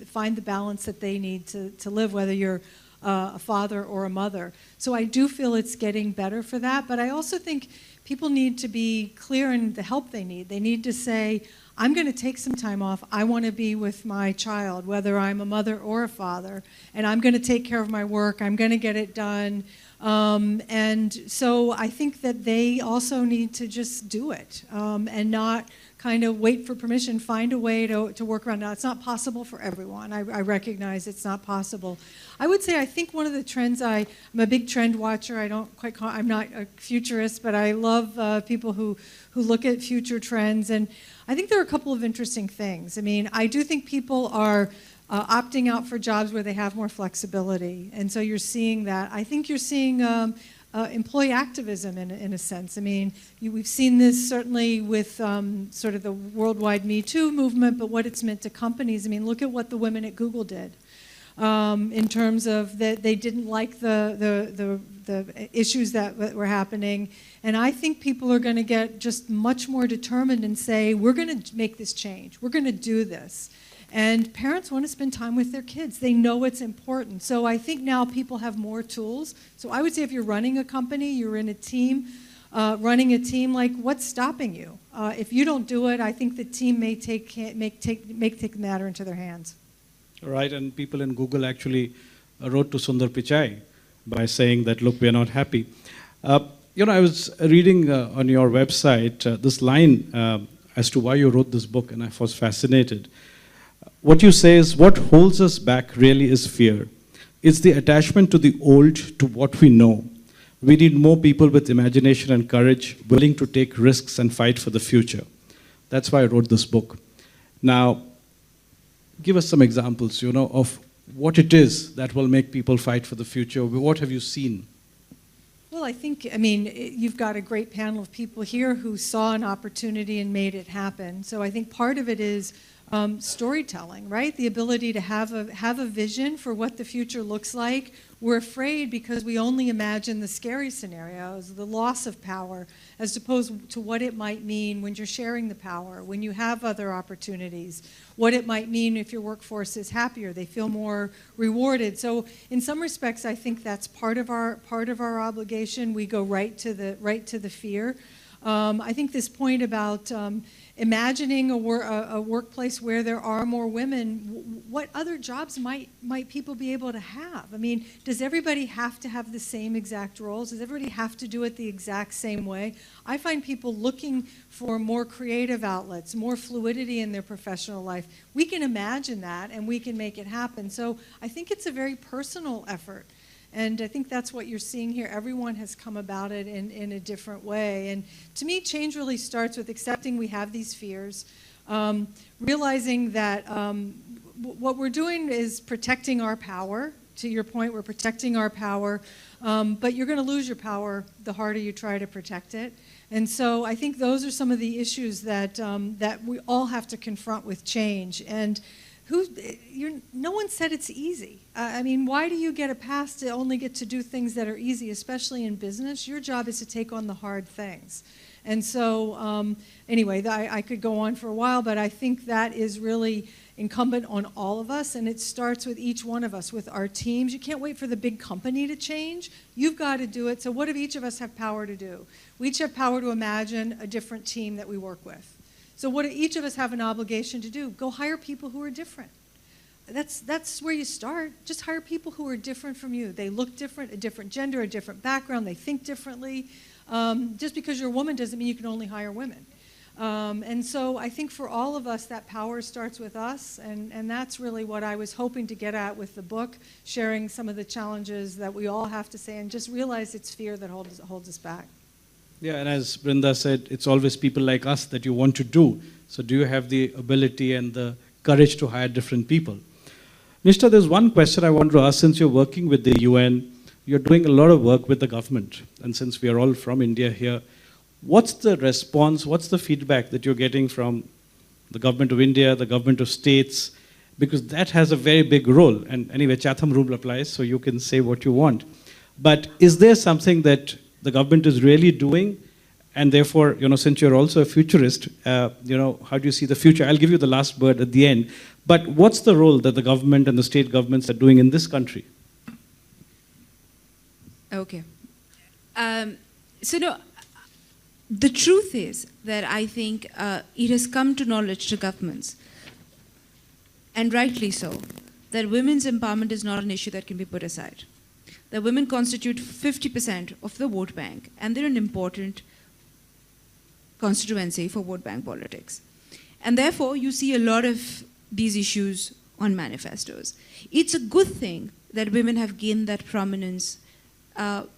find the balance that they need to live, whether you're a father or a mother. So I do feel it's getting better for that, but I also think people need to be clear in the help they need. They need to say, I'm going to take some time off. I want to be with my child, whether I'm a mother or a father, and I'm going to take care of my work. I'm going to get it done. And so I think that they also need to just do it and not kind of wait for permission, find a way to work around. Now, it's not possible for everyone. I recognize it's not possible. I would say I think one of the trends, I'm a big trend watcher. I'm not a futurist, but I love people who look at future trends. And I think there are a couple of interesting things. I mean, I do think people are opting out for jobs where they have more flexibility. And so you're seeing that. I think you're seeing employee activism in a sense. I mean, we've seen this certainly with sort of the worldwide Me Too movement, but what it's meant to companies. I mean, look at what the women at Google did in terms of that they didn't like the issues that were happening. And I think people are going to get just much more determined and say, we're going to make this change. We're going to do this. And parents want to spend time with their kids. They know it's important. So I think now people have more tools. So I would say if you're running a company, you're in a team, running a team, like what's stopping you? If you don't do it, I think the team may take the matter into their hands. Right, and people in Google actually wrote to Sundar Pichai by saying that, look, we're not happy. I was reading on your website this line as to why you wrote this book, and I was fascinated. What you say is, what holds us back really is fear. It's the attachment to the old, to what we know. We need more people with imagination and courage, willing to take risks and fight for the future. That's why I wrote this book. Now, give us some examples, of what it is that will make people fight for the future. What have you seen? Well, you've got a great panel of people here who saw an opportunity and made it happen. So I think part of it is storytelling, right? The ability to have a vision for what the future looks like. We're afraid because we only imagine the scary scenarios, the loss of power, as opposed to what it might mean when you're sharing the power, when you have other opportunities, what it might mean if your workforce is happier, they feel more rewarded. So in some respects, I think that's part of our obligation. We go right to the fear. I think this point about imagining a workplace where there are more women, what other jobs might people be able to have? I mean, does everybody have to have the same exact roles? Does everybody have to do it the exact same way? I find people looking for more creative outlets, more fluidity in their professional life. We can imagine that and we can make it happen. So I think it's a very personal effort. And I think that's what you're seeing here. Everyone has come about it in a different way. And to me, change really starts with accepting we have these fears, realizing that what we're doing is protecting our power. To your point, we're protecting our power, but you're going to lose your power the harder you try to protect it. And so I think those are some of the issues that we all have to confront with change. And no one said it's easy. Why do you get a pass to only get to do things that are easy, especially in business? Your job is to take on the hard things. And so, anyway, I could go on for a while, but I think that is really incumbent on all of us, and it starts with each one of us, with our teams. You can't wait for the big company to change. You've got to do it. So what do each of us have power to do? We each have power to imagine a different team that we work with. So what do each of us have an obligation to do? Go hire people who are different. that's where you start. Just hire people who are different from you. They look different, a different gender, a different background. They think differently. Just because you're a woman doesn't mean you can only hire women. And so I think for all of us, that power starts with us, and that's really what I was hoping to get at with the book, sharing some of the challenges that we all have to say, and just realize it's fear that holds us back. Yeah, and as Brinda said, it's always people like us that you want to do. So do you have the ability and the courage to hire different people? Nishta, there's one question I want to ask. Since you're working with the UN, you're doing a lot of work with the government, and since we are all from India here, what's the response, what's the feedback that you're getting from the government of India, the government of states? Because that has a very big role. And anyway, Chatham rule applies, so you can say what you want. But is there something that the government is really doing? And therefore, since you're also a futurist, how do you see the future? I'll give you the last word at the end. But what's the role that the government and the state governments are doing in this country? Okay. The truth is that I think it has come to knowledge to governments, and rightly so, that women's empowerment is not an issue that can be put aside. That women constitute 50% of the vote bank, and they're an important constituency for vote bank politics. And therefore, you see a lot of these issues on manifestos. It's a good thing that women have gained that prominence as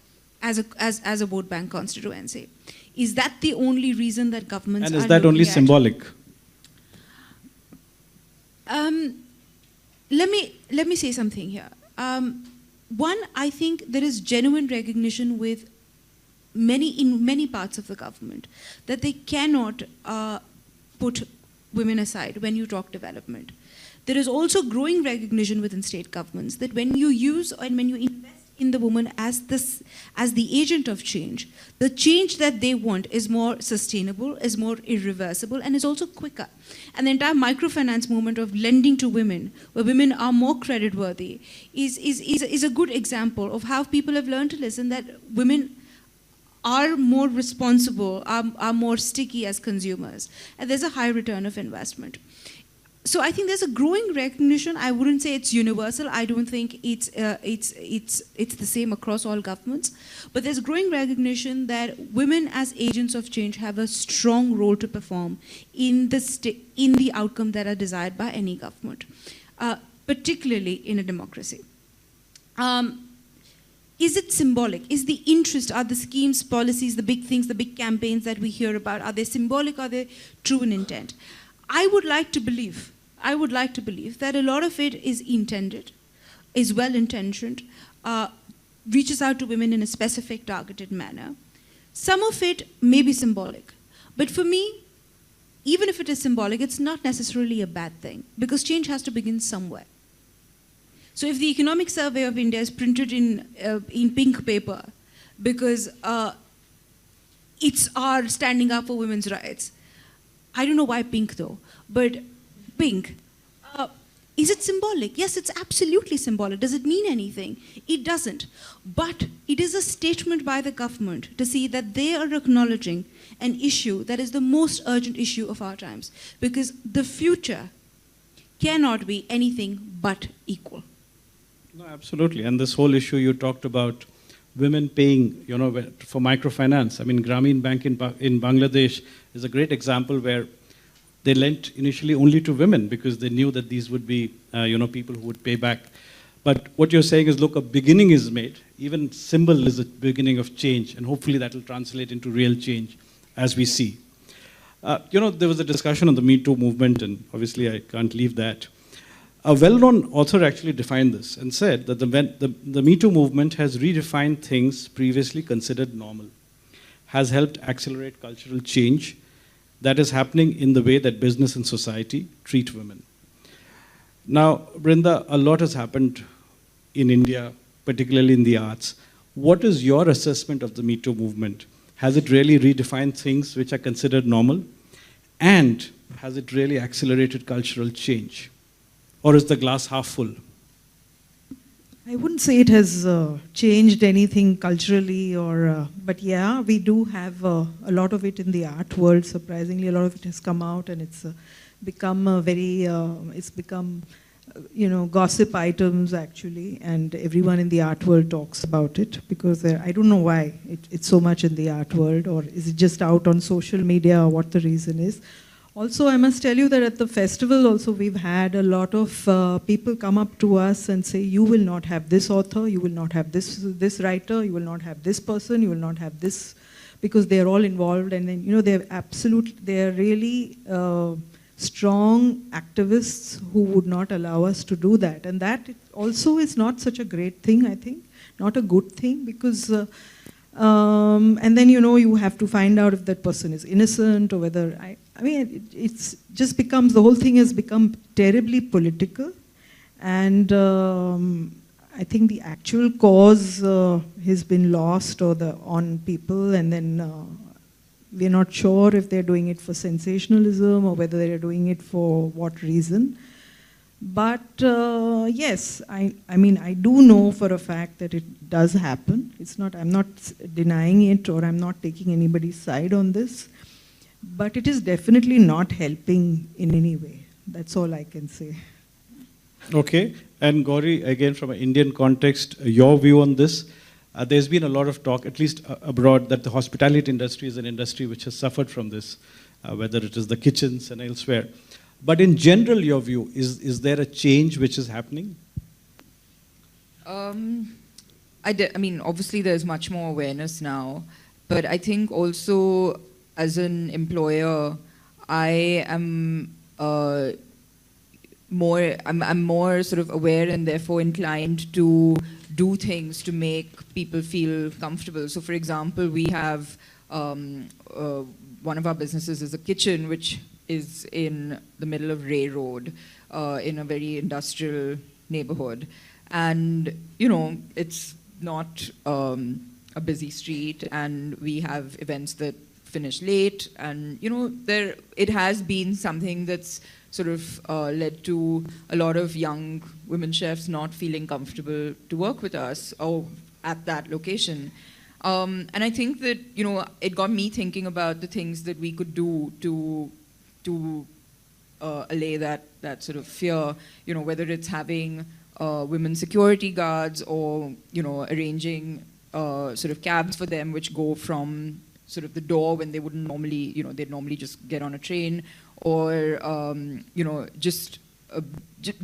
a vote bank constituency. Is that the only reason that governments are looking at? And is that only symbolic? Let me say something here. One, I think there is genuine recognition with in many parts of the government that they cannot put women aside when you talk development. There is also growing recognition within state governments that when you use and when you invest in the woman as the agent of change, the change that they want is more sustainable, is more irreversible, and is also quicker. And the entire microfinance movement of lending to women, where women are more creditworthy, is a good example of how people have learned to listen that women are more responsible, are more sticky as consumers, and there's a high return of investment. So I think there's a growing recognition. I wouldn't say it's universal. I don't think it's the same across all governments. But there's growing recognition that women as agents of change have a strong role to perform in the outcome that are desired by any government, particularly in a democracy. Is it symbolic? Is the interest, are the schemes, policies, the big things, the big campaigns that we hear about, are they symbolic, are they true in intent? I would like to believe that a lot of it is intended, is well-intentioned, reaches out to women in a specific, targeted manner. Some of it may be symbolic. But for me, even if it is symbolic, it's not necessarily a bad thing, because change has to begin somewhere. So if the Economic Survey of India is printed in pink paper because it's our standing up for women's rights, I don't know why pink though, but pink. Is it symbolic? Yes, it's absolutely symbolic. Does it mean anything? It doesn't. But it is a statement by the government to see that they are acknowledging an issue that is the most urgent issue of our times. Because the future cannot be anything but equal. No, absolutely. And this whole issue you talked about, women paying, for microfinance. I mean, Grameen Bank in Bangladesh is a great example where they lent initially only to women because they knew that these would be, people who would pay back. But what you're saying is, look, a beginning is made. Even symbol is a beginning of change, and hopefully that will translate into real change as we see. There was a discussion on the Me Too movement, and obviously I can't leave that. A well-known author actually defined this and said that the Me Too movement has redefined things previously considered normal, has helped accelerate cultural change that is happening in the way that business and society treat women. Now, Brinda, a lot has happened in India, particularly in the arts. What is your assessment of the Me Too movement? Has it really redefined things which are considered normal? And has it really accelerated cultural change? Or is the glass half full? I wouldn't say it has changed anything culturally, but yeah, we do have a lot of it in the art world. Surprisingly, a lot of it has come out, and it's become gossip items actually, and everyone in the art world talks about it because I don't know why it's so much in the art world, or is it just out on social media, or what the reason is. Also, I must tell you that at the festival also we've had a lot of people come up to us and say, you will not have this author, you will not have this writer, you will not have this person, you will not have this, because they're all involved, and then they're really strong activists who would not allow us to do that. And that also is not such a great thing, I think, not a good thing, because and then you have to find out if that person is innocent or whether it's just becomes, the whole thing has become terribly political, and I think the actual cause has been lost on people, and then we're not sure if they're doing it for sensationalism or whether they're doing it for what reason. But yes, I do know for a fact that it does happen. I'm not denying it, or I'm not taking anybody's side on this, but it is definitely not helping in any way. That's all I can say. Okay, and Gauri, again from an Indian context, your view on this? There's been a lot of talk, at least abroad, that the hospitality industry is an industry which has suffered from this, whether it is the kitchens and elsewhere. But in general, your view, is there a change which is happening? Obviously there's much more awareness now, but I think also as an employer, I am I'm more sort of aware and therefore inclined to do things to make people feel comfortable. So for example, we have one of our businesses is a kitchen which is in the middle of Ray Road in a very industrial neighborhood. And, it's not a busy street, and we have events that finish late, and, it has been something that's sort of led to a lot of young women chefs not feeling comfortable to work with us or at that location. And I think that, it got me thinking about the things that we could do to allay that sort of fear, whether it's having women security guards or, arranging sort of cabs for them which go from sort of the door when they wouldn't normally, they'd normally just get on a train, or, just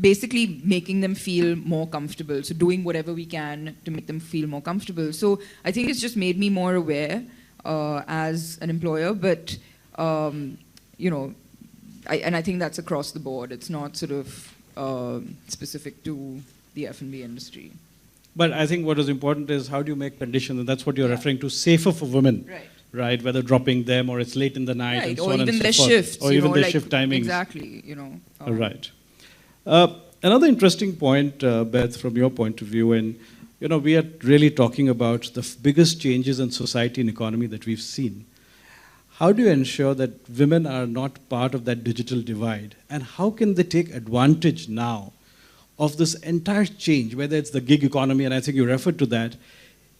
basically making them feel more comfortable. So doing whatever we can to make them feel more comfortable. So I think it's just made me more aware as an employer, but, and I think that's across the board. It's not sort of specific to the F&B industry. But I think what is important is how do you make conditions, and that's what you're referring to, safer for women. Right, whether dropping them or it's late in the night and so on and so forth. Or even their shifts. Or even their shift timings. Exactly, Right. Another interesting point, Beth, from your point of view, and we are really talking about the biggest changes in society and economy that we've seen. How do you ensure that women are not part of that digital divide? And how can they take advantage now of this entire change, whether it's the gig economy, and I think you referred to that,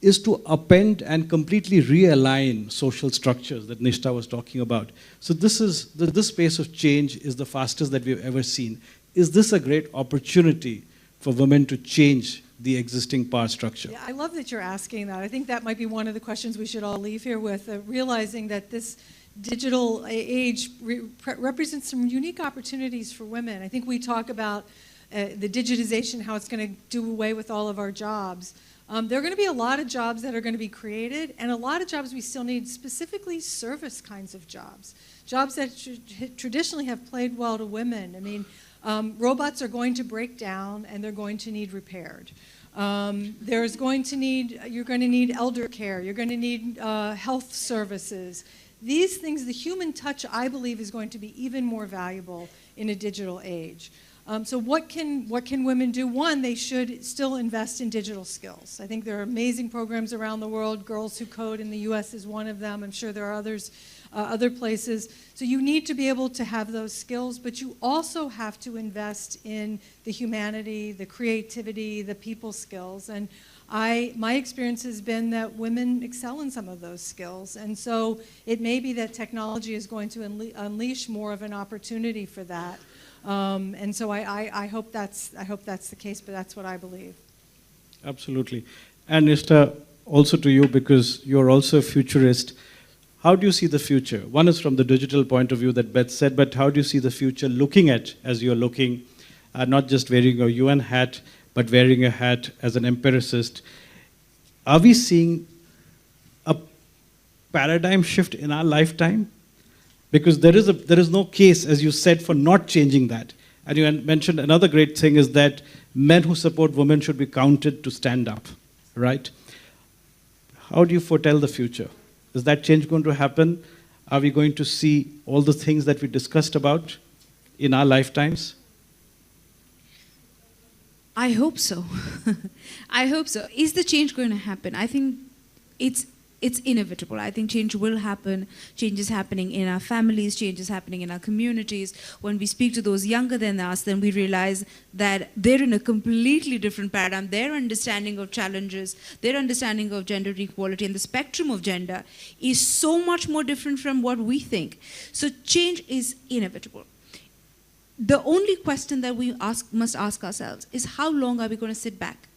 is to upend and completely realign social structures that Nishta was talking about. So this pace of change is the fastest that we've ever seen. Is this a great opportunity for women to change the existing power structure? Yeah, I love that you're asking that. I think that might be one of the questions we should all leave here with, realizing that this digital age represents some unique opportunities for women. I think we talk about the digitization, how it's going to do away with all of our jobs. There are going to be a lot of jobs that are going to be created, and a lot of jobs we still need, specifically service kinds of jobs. Jobs that traditionally have played well to women. I mean, robots are going to break down, and they're going to need repaired. You're going to need elder care. You're going to need health services. These things, the human touch, I believe, is going to be even more valuable in a digital age. So what can women do? One, they should still invest in digital skills. I think there are amazing programs around the world. Girls Who Code in the U.S. is one of them. I'm sure there are others, other places. So you need to be able to have those skills, but you also have to invest in the humanity, the creativity, the people skills. And my experience has been that women excel in some of those skills. And so it may be that technology is going to unleash more of an opportunity for that. And so I hope that's the case, but that's what I believe. Absolutely. And Nishta, also to you, because you're also a futurist, how do you see the future? One is from the digital point of view that Beth said, but how do you see the future looking at as you're looking, not just wearing a UN hat, but wearing a hat as an empiricist? Are we seeing a paradigm shift in our lifetime? Because there is no case, as you said, for not changing that. And you mentioned another great thing is that men who support women should be counted to stand up, right? How do you foretell the future? Is that change going to happen? Are we going to see all the things that we discussed about in our lifetimes? I hope so. I hope so. Is the change going to happen? I think it's inevitable. I think change will happen. Change is happening in our families. Change is happening in our communities. When we speak to those younger than us, then we realize that they're in a completely different paradigm. Their understanding of challenges, their understanding of gender equality and the spectrum of gender is so much more different from what we think. So change is inevitable. The only question that we must ask ourselves is, how long are we going to sit back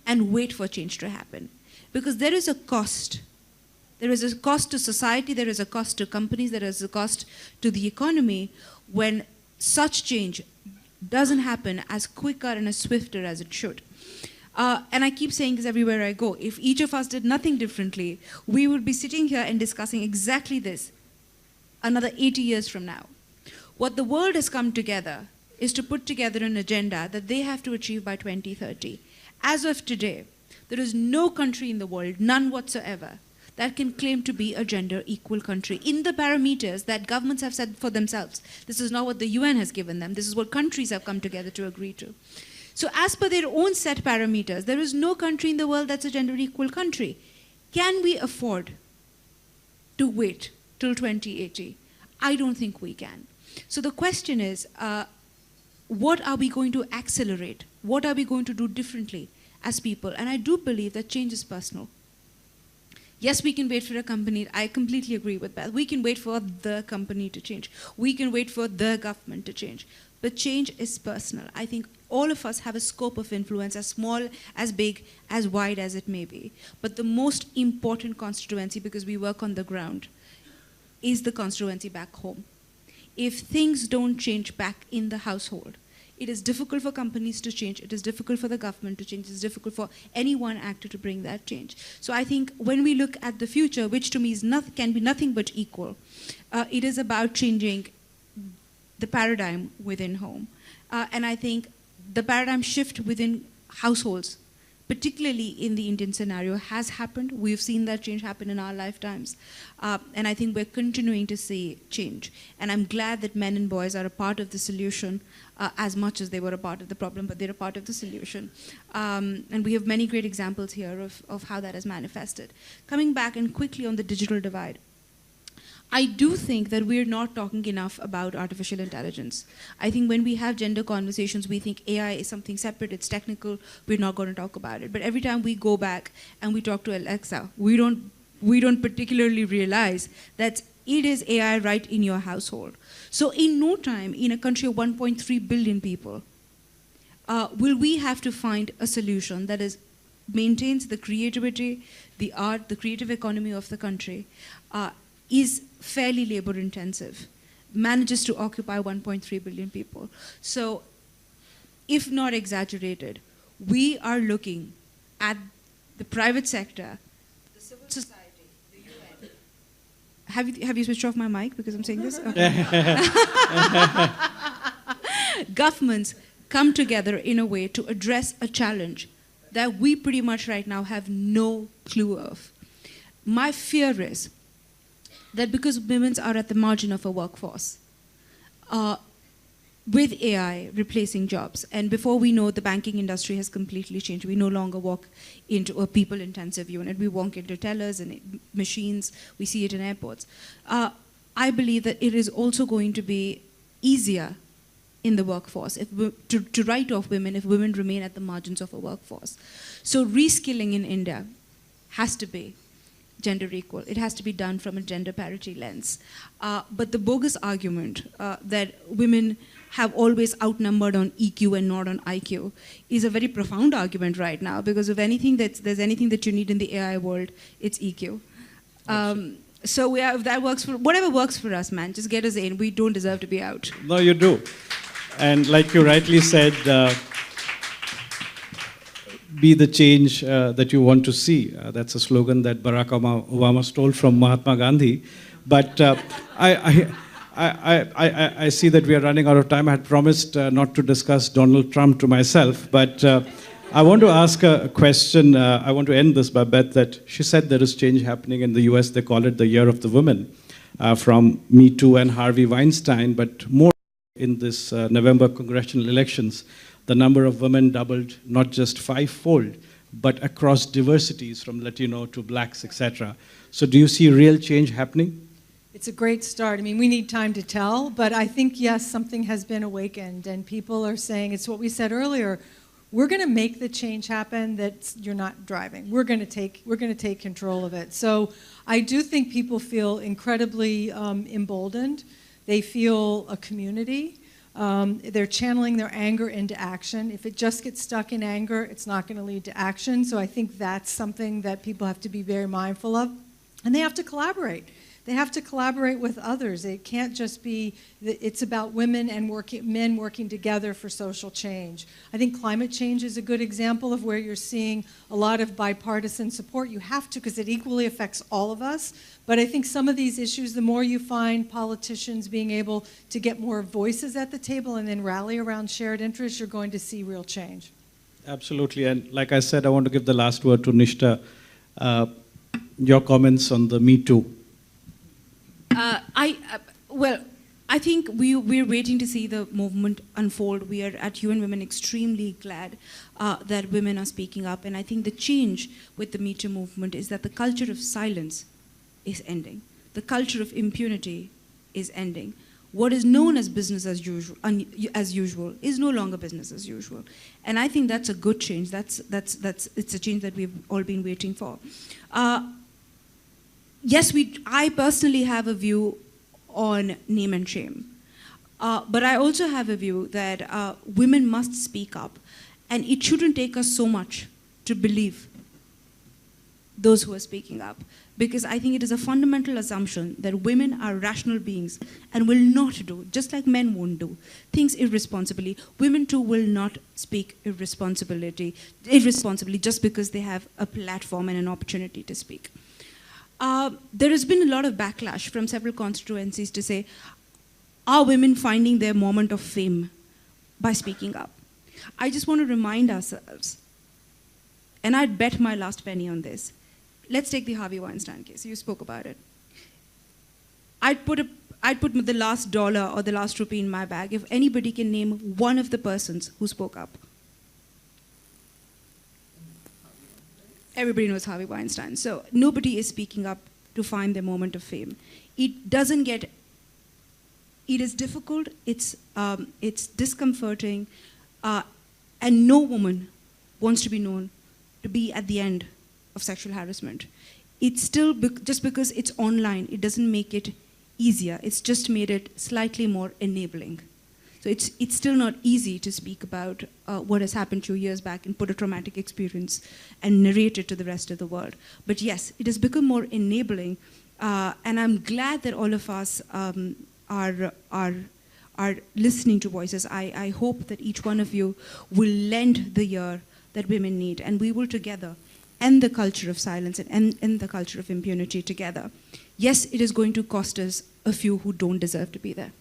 and wait for change to happen? Because there is a cost. There is a cost to society, there is a cost to companies, there is a cost to the economy when such change doesn't happen as quicker and as swifter as it should. And I keep saying this everywhere I go. If each of us did nothing differently, we would be sitting here and discussing exactly this another 80 years from now. What the world has come together is to put together an agenda that they have to achieve by 2030. As of today, there is no country in the world, none whatsoever, that can claim to be a gender equal country in the parameters that governments have set for themselves. This is not what the UN has given them. This is what countries have come together to agree to. So as per their own set parameters, there is no country in the world that's a gender equal country. Can we afford to wait till 2080? I don't think we can. So the question is, what are we going to accelerate? What are we going to do differently as people? And I do believe that change is personal. Yes, we can wait for a company. I completely agree with that. We can wait for the company to change. We can wait for the government to change. But change is personal. I think all of us have a scope of influence, as small, as big, as wide as it may be. But the most important constituency, because we work on the ground, is the constituency back home. If things don't change back in the household, it is difficult for companies to change. It is difficult for the government to change. It is difficult for any one actor to bring that change. So I think when we look at the future, which to me is can be nothing but equal, it is about changing the paradigm within home. And I think the paradigm shift within households, particularly in the Indian scenario, has happened. We've seen that change happen in our lifetimes. And I think we're continuing to see change. And I'm glad that men and boys are a part of the solution as much as they were a part of the problem, but they're a part of the solution. And we have many great examples here of how that has manifested. Coming back and quickly on the digital divide, I do think that we're not talking enough about artificial intelligence. I think when we have gender conversations, we think AI is something separate, it's technical, we're not going to talk about it. But every time we go back and we talk to Alexa, we don't particularly realize that it is AI right in your household. So in no time, in a country of 1.3 billion people, will we have to find a solution that maintains the creativity, the art, the creative economy of the country, is fairly labor intensive, manages to occupy 1.3 billion people. So if not exaggerated, we are looking at the private sector, the civil society, the UN. Have you switched off my mic because I'm saying this? Okay. Governments come together in a way to address a challenge that we pretty much right now have no clue of. My fear is that because women are at the margin of a workforce, with AI replacing jobs, and before we know, the banking industry has completely changed. We no longer walk into a people-intensive unit. We walk into tellers and machines. We see it in airports. I believe that it is also going to be easier in the workforce to write off women if women remain at the margins of a workforce. So reskilling in India has to be gender equal. It has to be done from a gender parity lens. But the bogus argument that women have always outnumbered on EQ and not on IQ is a very profound argument right now, because if there's anything that you need in the AI world, it's EQ. So if that works for, whatever works for us, man, just get us in. We don't deserve to be out. No, you do. And like you rightly said, be the change that you want to see. That's a slogan that Barack Obama stole from Mahatma Gandhi. But I see that we are running out of time. I had promised not to discuss Donald Trump to myself, but I want to ask a question. I want to end this by Beth, that she said there is change happening in the US. They call it the Year of the Women, from Me Too and Harvey Weinstein, but more in this November congressional elections. The number of women doubled, not just fivefold, but across diversities from Latino to blacks, etc. So do you see real change happening? It's a great start. I mean, we need time to tell, but I think, yes, something has been awakened, and people are saying, it's what we said earlier, we're going to make the change happen that you're not driving. We're going to take control of it. So I do think people feel incredibly emboldened. They feel a community. They're channeling their anger into action. If it just gets stuck in anger, it's not going to lead to action. So I think that's something that people have to be very mindful of. And they have to collaborate. They have to collaborate with others. It can't just be, it's about women and men working together for social change. I think climate change is a good example of where you're seeing a lot of bipartisan support. You have to, because it equally affects all of us. But I think some of these issues, the more you find politicians being able to get more voices at the table and then rally around shared interests, you're going to see real change. Absolutely. And like I said, I want to give the last word to Nishta. Your comments on the Me Too. I think we're waiting to see the movement unfold. We are at UN Women extremely glad that women are speaking up. And I think the change with the Me Too movement is that the culture of silence is ending. The culture of impunity is ending. What is known as business as usual is no longer business as usual. And I think that's a good change. It's a change that we've all been waiting for. Yes, I personally have a view on name and shame. But I also have a view that women must speak up. And it shouldn't take us so much to believe those who are speaking up. Because I think it is a fundamental assumption that women are rational beings and will not do, just like men won't do, things irresponsibly. Women too will not speak irresponsibly just because they have a platform and an opportunity to speak. There has been a lot of backlash from several constituencies to say, are women finding their moment of fame by speaking up? I just want to remind ourselves, and I'd bet my last penny on this. Let's take the Harvey Weinstein case. You spoke about it. I'd put the last dollar or the last rupee in my bag if anybody can name one of the persons who spoke up. Everybody knows Harvey Weinstein. So nobody is speaking up to find their moment of fame. It is difficult, it's discomforting, and no woman wants to be known to be at the end of sexual harassment. It's still, just because it's online, it doesn't make it easier. It's just made it slightly more enabling. So it's still not easy to speak about what has happened 2 years back and put a traumatic experience and narrate it to the rest of the world. But yes, it has become more enabling, and I'm glad that all of us are listening to voices. I hope that each one of you will lend the ear that women need, and we will together end the culture of silence and end the culture of impunity together. Yes, it is going to cost us a few who don't deserve to be there.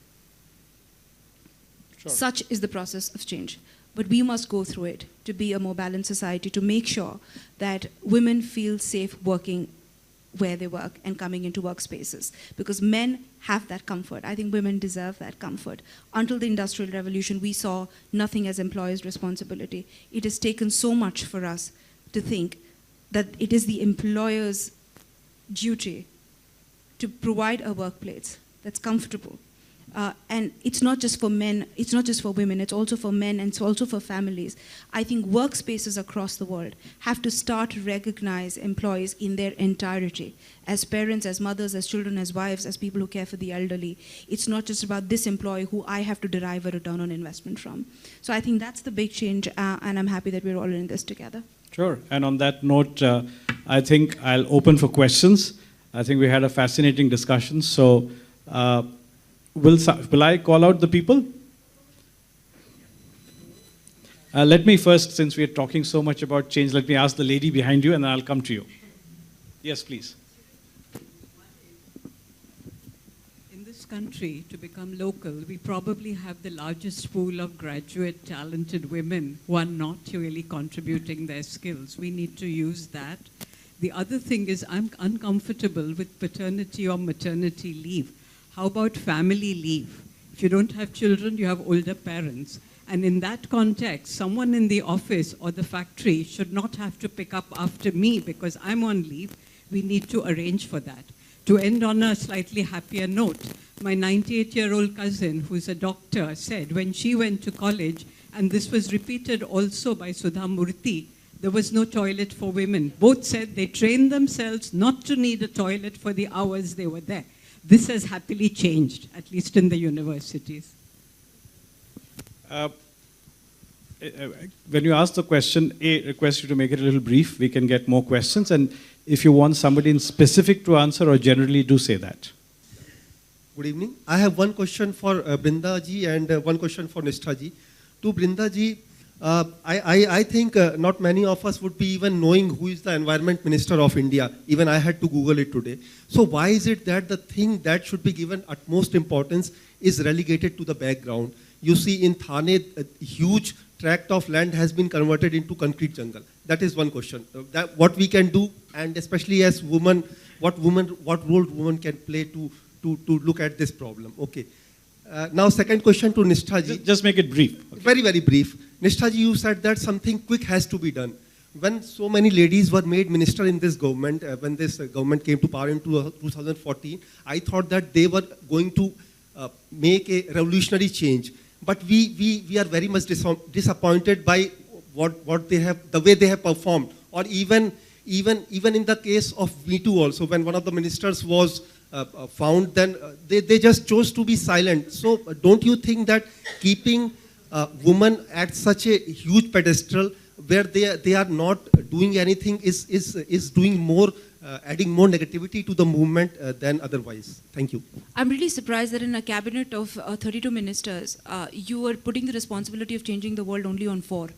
Sure. Such is the process of change. But we must go through it to be a more balanced society, to make sure that women feel safe working where they work and coming into workspaces. Because men have that comfort. I think women deserve that comfort. Until the Industrial Revolution, we saw nothing as employers' responsibility. It has taken so much for us to think that it is the employer's duty to provide a workplace that's comfortable And it's not just for men, it's not just for women, it's also for men and it's also for families. I think workspaces across the world have to start to recognize employees in their entirety. As parents, as mothers, as children, as wives, as people who care for the elderly. It's not just about this employee who I have to derive a return on investment from. So I think that's the big change, and I'm happy that we're all in this together. Sure, and on that note, I think I'll open for questions. I think we had a fascinating discussion, so will I call out the people? Let me first, since we're talking so much about change, let me ask the lady behind you and then I'll come to you. Yes, please. In this country, to become local, we probably have the largest pool of graduate, talented women who are not really contributing their skills. We need to use that. The other thing is I'm uncomfortable with paternity or maternity leave. How about family leave? If you don't have children, you have older parents. And in that context, someone in the office or the factory should not have to pick up after me because I'm on leave. We need to arrange for that. To end on a slightly happier note, my 98-year-old cousin, who's a doctor, said when she went to college, and this was repeated also by Sudha Murthy, there was no toilet for women. Both said they trained themselves not to need a toilet for the hours they were there. This has happily changed, at least in the universities. When you ask the question, request you to make it a little brief. We can get more questions. And if you want somebody in specific to answer or generally, do say that. Good evening. I have one question for Brinda ji and one question for Nishtha ji. To Brinda ji, I think not many of us would be even knowing who is the Environment Minister of India. Even I had to Google it today. So why is it that the thing that should be given utmost importance is relegated to the background? You see in Thane, a huge tract of land has been converted into concrete jungle. That is one question. What we can do, and especially as women, what role women can play to look at this problem. Okay. Now second question to Nishtha ji. Just make it brief. Okay. Very, very brief. Nishtha ji, you said that something quick has to be done. When so many ladies were made minister in this government, when this government came to power in 2014, I thought that they were going to make a revolutionary change. But we are very much disappointed by what they have, the way they have performed. Or even in the case of Me Too also, when one of the ministers was found, then they just chose to be silent. So don't you think that keeping women at such a huge pedestal where they are not doing anything is doing more, adding more negativity to the movement than otherwise? Thank you. I'm really surprised that in a cabinet of 32 ministers, you are putting the responsibility of changing the world only on 4.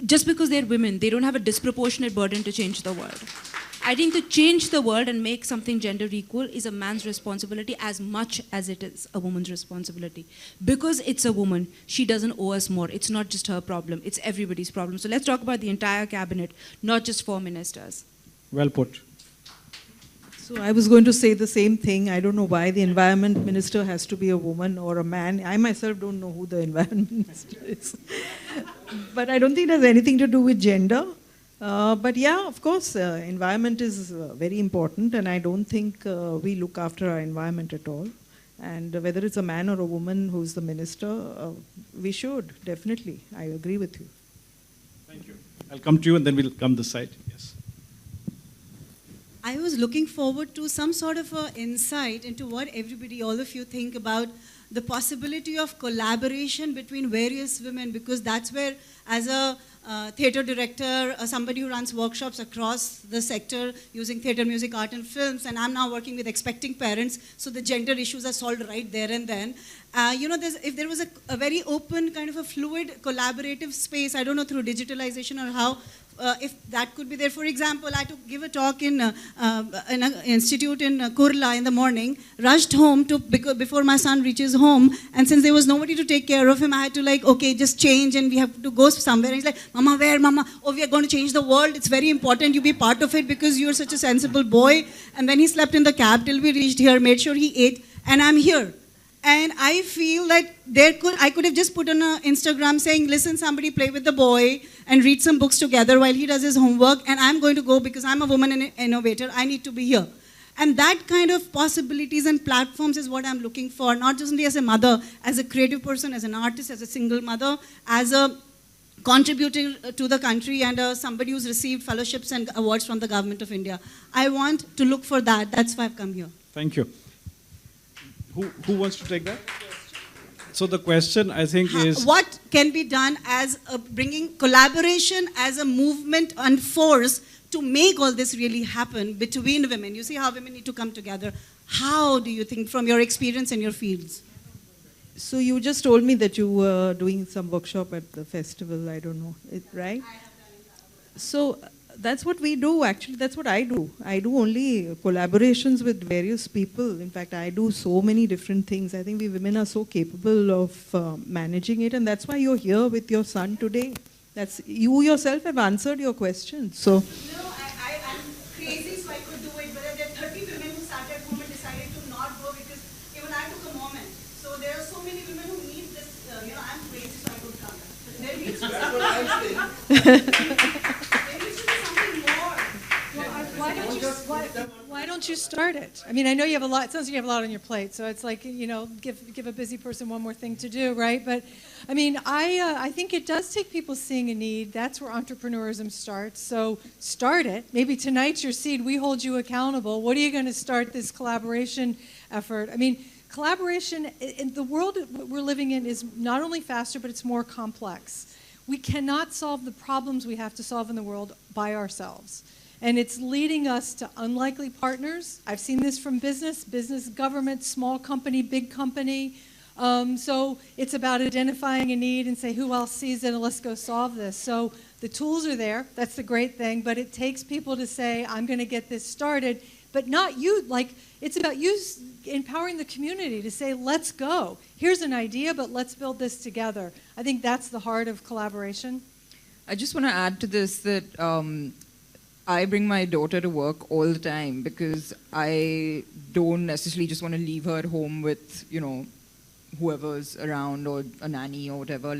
Just because they're women, they don't have a disproportionate burden to change the world. I think to change the world and make something gender equal is a man's responsibility as much as it is a woman's responsibility. Because it's a woman, she doesn't owe us more. It's not just her problem, it's everybody's problem. So let's talk about the entire cabinet, not just 4 ministers. Well put. So I was going to say the same thing. I don't know why the environment minister has to be a woman or a man. I myself don't know who the environment minister is. But I don't think it has anything to do with gender. But yeah, of course, environment is very important, and I don't think we look after our environment at all. And whether it's a man or a woman who's the minister, we should, definitely. I agree with you. Thank you. I'll come to you and then we'll come this side. Yes. I was looking forward to some sort of insight into what everybody, all of you, think about the possibility of collaboration between various women, because that's where, as a theatre director, somebody who runs workshops across the sector using theatre, music, art and films, and I'm now working with expecting parents, so the gender issues are solved right there and then. You know, if there was a very open, kind of a fluid, collaborative space, I don't know, through digitalization or how, if that could be there. For example, I had to give a talk in an institute in Kurla in the morning, rushed home before my son reaches home, and since there was nobody to take care of him, I had to like, okay, just change and we have to go somewhere. And he's like, Mama, where, Mama? Oh, we are going to change the world. It's very important you be part of it because you're such a sensible boy. And then he slept in the cab till we reached here, made sure he ate, and I'm here. And I feel that I could have just put on an Instagram saying, listen, somebody play with the boy and read some books together while he does his homework, and I'm going to go because I'm a woman and innovator. I need to be here. And that kind of possibilities and platforms is what I'm looking for, not just only as a mother, as a creative person, as an artist, as a single mother, as a contributor to the country, and somebody who's received fellowships and awards from the government of India. I want to look for that. That's why I've come here. Thank you. Who wants to take that? So the question, I think, is... What can be done as bringing collaboration as a movement and force to make all this really happen between women? You see how women need to come together. How do you think, from your experience in your fields? So you just told me that you were doing some workshop at the festival, I don't know, right? So that's what we do, actually, that's what I do. I do only collaborations with various people. In fact, I do so many different things. I think we women are so capable of managing it, and that's why you're here with your son today. You yourself have answered your question. So. No, I'm crazy, so I could do it, but there are 30 women who sat at home and decided to not go because even I took a moment. So there are so many women who need this, I'm crazy, so I could come. There needs to be something more. Why don't you start it? I mean, I know you have a lot. It sounds like you have a lot on your plate, so it's like, give a busy person one more thing to do, right? But I mean, I think it does take people seeing a need. That's where entrepreneurism starts. So start it. Maybe tonight's your seed. We hold you accountable. What are you going to start this collaboration effort? I mean, collaboration in the world we're living in is not only faster, but it's more complex. We cannot solve the problems we have to solve in the world by ourselves. And it's leading us to unlikely partners. I've seen this from business, government, small company, big company. So it's about identifying a need and say, who else sees it, and let's go solve this. So the tools are there. That's the great thing. But it takes people to say, I'm going to get this started. But not you. Like, it's about you empowering the community to say, let's go. Here's an idea, but let's build this together. I think that's the heart of collaboration. I just want to add to this that I bring my daughter to work all the time because I don't necessarily just want to leave her at home with, whoever's around or a nanny or whatever.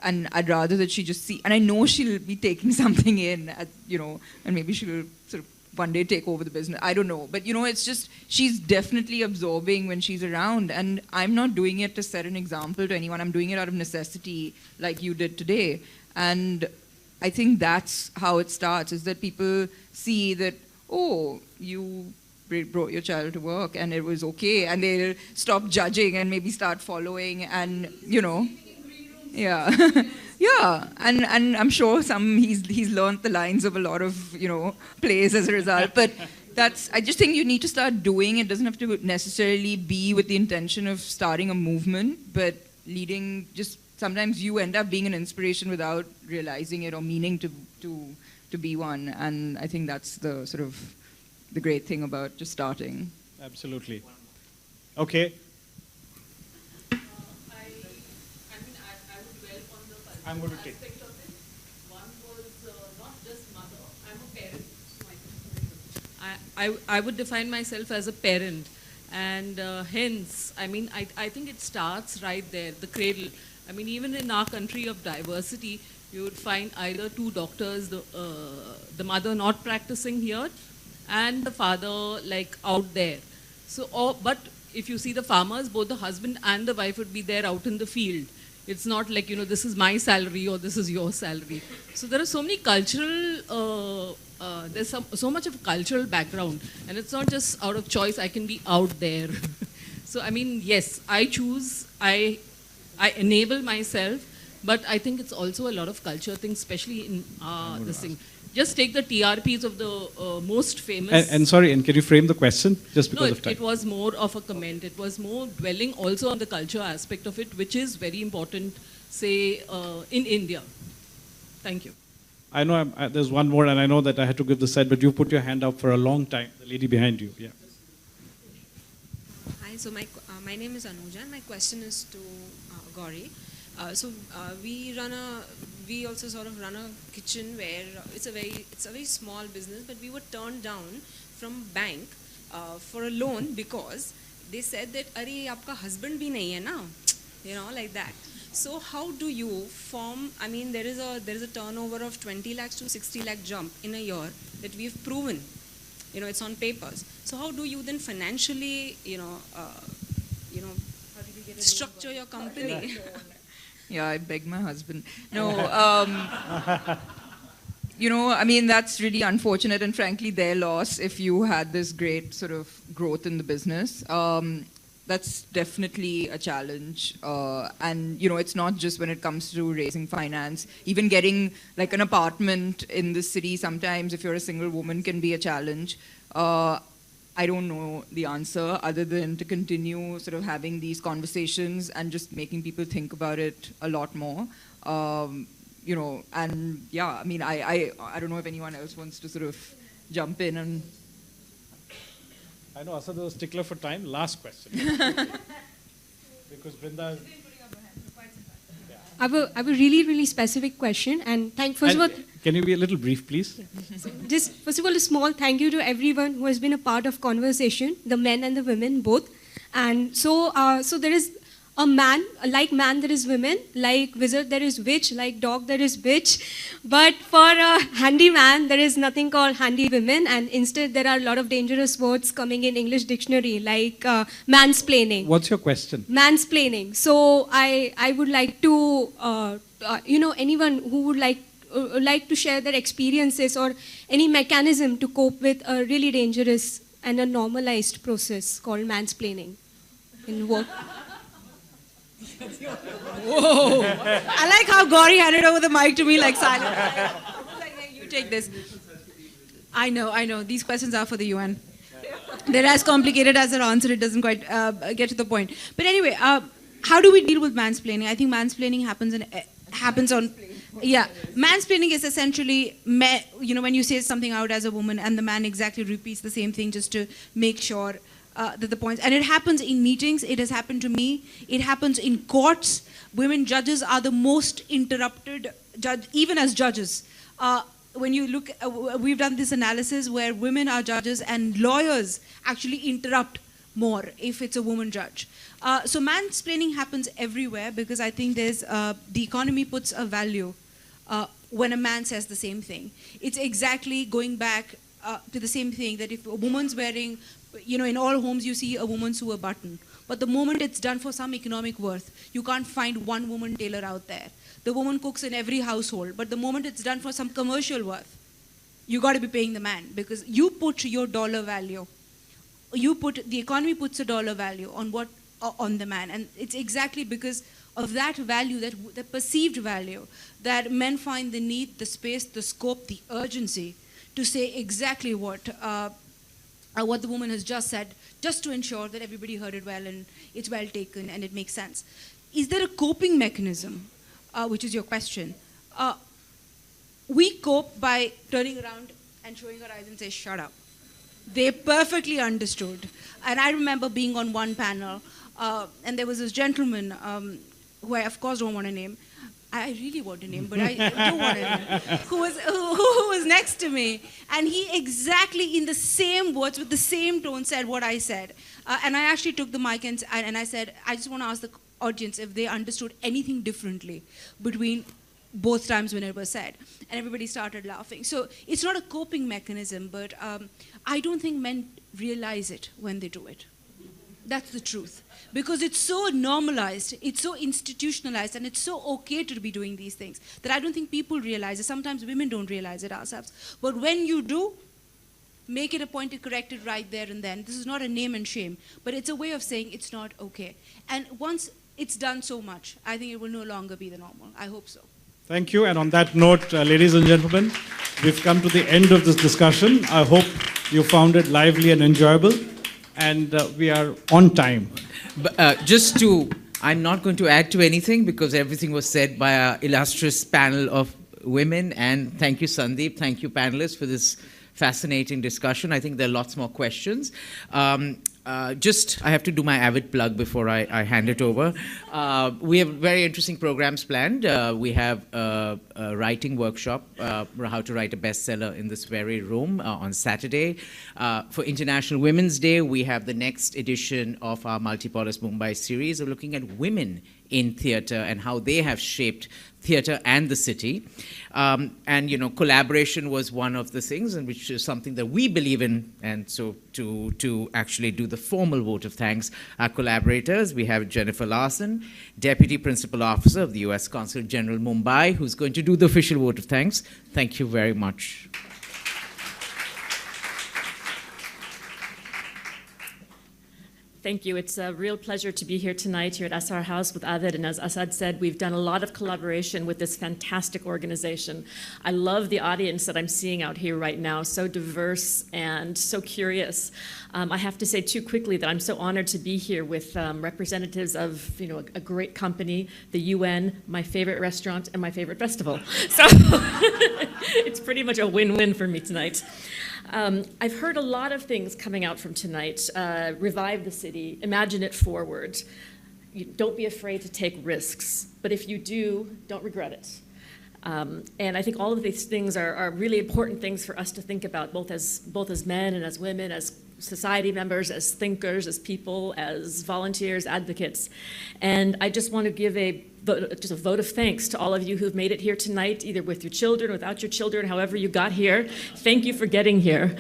And I'd rather that she just see, and I know she'll be taking something in, and maybe she'll sort of one day take over the business. I don't know. But, it's just, she's definitely absorbing when she's around. And I'm not doing it to set an example to anyone. I'm doing it out of necessity like you did today. And I think that's how it starts, is that people see that, oh, you brought your child to work and it was okay. And they'll stop judging and maybe start following and, yeah. Yeah, and I'm sure he's learned the lines of a lot of, plays as a result. But I just think you need to start doing it. It doesn't have to necessarily be with the intention of starting a movement, but leading, just sometimes you end up being an inspiration without realizing it or meaning to be one. And I think that's the sort of the great thing about just starting. Absolutely. Okay. I'm going to take. One was not just mother, I'm a parent. I would define myself as a parent, and hence, I think it starts right there, the cradle. I mean, even in our country of diversity, you would find either two doctors, the mother not practicing here, and the father out there. So, but if you see the farmers, both the husband and the wife would be there out in the field. It's not like, this is my salary or this is your salary. So there are so many cultural, there's so much of cultural background. And it's not just out of choice, I can be out there. So, yes, I choose, I enable myself, but I think it's also a lot of culture things, especially in this thing. Just take the TRPs of the most famous... And sorry, and can you frame the question just because of time? It was more of a comment. It was more dwelling also on the culture aspect of it, which is very important, say, in India. Thank you. I know there's one more, and I know that I had to give the side, but you put your hand up for a long time. The lady behind you, yeah. Hi, so my name is Anuja, and my question is to Gauri. We also sort of run a kitchen where it's a very small business, but we were turned down from bank for a loan because they said that, "Arey, aapka husband bhi nahi hai na," like that. So how do you form? There is a turnover of 20 lakhs to 60 lakh jump in a year that we've proven. it's on papers. So how do you then financially, structure your company? Yeah, I beg my husband. No, I mean, that's really unfortunate and frankly their loss if you had this great sort of growth in the business. That's definitely a challenge. And, it's not just when it comes to raising finance. Even getting like an apartment in the city sometimes, if you're a single woman, can be a challenge. I don't know the answer other than to continue sort of having these conversations and just making people think about it a lot more. And yeah, I mean, I don't know if anyone else wants to sort of jump in and... I know Asad was a stickler for time. Last question. Because Brinda... I have a really, really specific question. And first of all... Can you be a little brief, please? Just, first of all, a small thank you to everyone who has been a part of conversation, the men and the women, both. And so there is a man, like man there is women, like wizard there is witch, like dog there is bitch. But for a handy man, there is nothing called handy women, and instead there are a lot of dangerous words coming in English dictionary, like mansplaining. What's your question? Mansplaining. So I would like to, anyone who would like to share their experiences or any mechanism to cope with a really dangerous and a normalized process called mansplaining in work. Whoa! I like how Gauri handed over the mic to me like silent. Like, hey, you take this. I know. These questions are for the UN. They're as complicated as their answer. It doesn't quite get to the point. But anyway, how do we deal with mansplaining? I think mansplaining happens on... Yeah, mansplaining is essentially, when you say something out as a woman and the man exactly repeats the same thing just to make sure that the points, and it happens in meetings, it has happened to me, it happens in courts. Women judges are the most interrupted judge, even as judges. When you look, we've done this analysis where women are judges and lawyers actually interrupt more if it's a woman judge. So mansplaining happens everywhere because I think there's, the economy puts a value when a man says the same thing. It's exactly going back to the same thing that if a woman's wearing, in all homes you see a woman sew a button. But the moment it's done for some economic worth, you can't find one woman tailor out there. The woman cooks in every household, but the moment it's done for some commercial worth, you got to be paying the man because you put your dollar value. The economy puts a dollar value on the man, and it's exactly because of that value, the perceived value, that men find the need, the space, the scope, the urgency to say exactly what the woman has just said, just to ensure that everybody heard it well and it's well taken and it makes sense. Is there a coping mechanism, which is your question? We cope by turning around and showing our eyes and say, shut up. They perfectly understood. And I remember being on one panel, and there was this gentleman, who I of course don't want to name. I really want to name, but I don't want to name, who was next to me. And he exactly in the same words, with the same tone, said what I said. And I actually took the mic and I said, I just want to ask the audience if they understood anything differently between both times when it was said. And everybody started laughing. So it's not a coping mechanism, but I don't think men realize it when they do it. That's the truth. Because it's so normalized, it's so institutionalized, and it's so okay to be doing these things that I don't think people realize it. Sometimes women don't realize it ourselves. But when you do, make it a point to correct it right there and then. This is not a name and shame, but it's a way of saying it's not okay. And once it's done so much, I think it will no longer be the normal. I hope so. Thank you. And on that note, ladies and gentlemen, we've come to the end of this discussion. I hope you found it lively and enjoyable. And we are on time. But, I'm not going to add to anything because everything was said by our illustrious panel of women. And thank you, Sandeep. Thank you, panelists, for this fascinating discussion. I think there are lots more questions. I have to do my avid plug before I hand it over. We have very interesting programs planned. We have a writing workshop, how to write a bestseller in this very room on Saturday. For International Women's Day, we have the next edition of our Multipolis Mumbai series of looking at women in theater and how they have shaped theater and the city. And collaboration was one of the things, and which is something that we believe in. And so to actually do the formal vote of thanks, our collaborators, we have Jennifer Larson, Deputy Principal Officer of the U.S. Consul General Mumbai, who's going to do the official vote of thanks. Thank you very much. Thank you. It's a real pleasure to be here tonight here at SR House with Avid. And as Asad said, we've done a lot of collaboration with this fantastic organization. I love the audience that I'm seeing out here right now, so diverse and so curious. I have to say too quickly that I'm so honored to be here with representatives of a great company, the UN, my favorite restaurant, and my favorite festival. So it's pretty much a win-win for me tonight. I've heard a lot of things coming out from tonight. Revive the city, imagine it forward. Don't be afraid to take risks, but if you do, don't regret it. And I think all of these things are really important things for us to think about, both as men and as women, as society members, as thinkers, as people, as volunteers, advocates. And I just want to give just a vote of thanks to all of you who've made it here tonight, either with your children, without your children, however you got here. Thank you for getting here.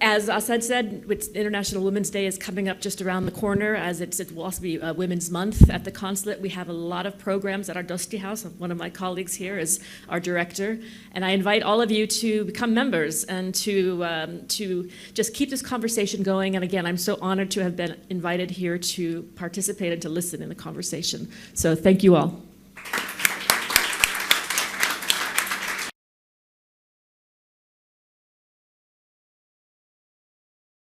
As Asad said, International Women's Day is coming up just around the corner, as it will also be Women's Month at the consulate. We have a lot of programs at our Dosti House. One of my colleagues here is our director. And I invite all of you to become members and to just keep this conversation going. And again, I'm so honored to have been invited here to participate and to listen in the conversation. So thank you all.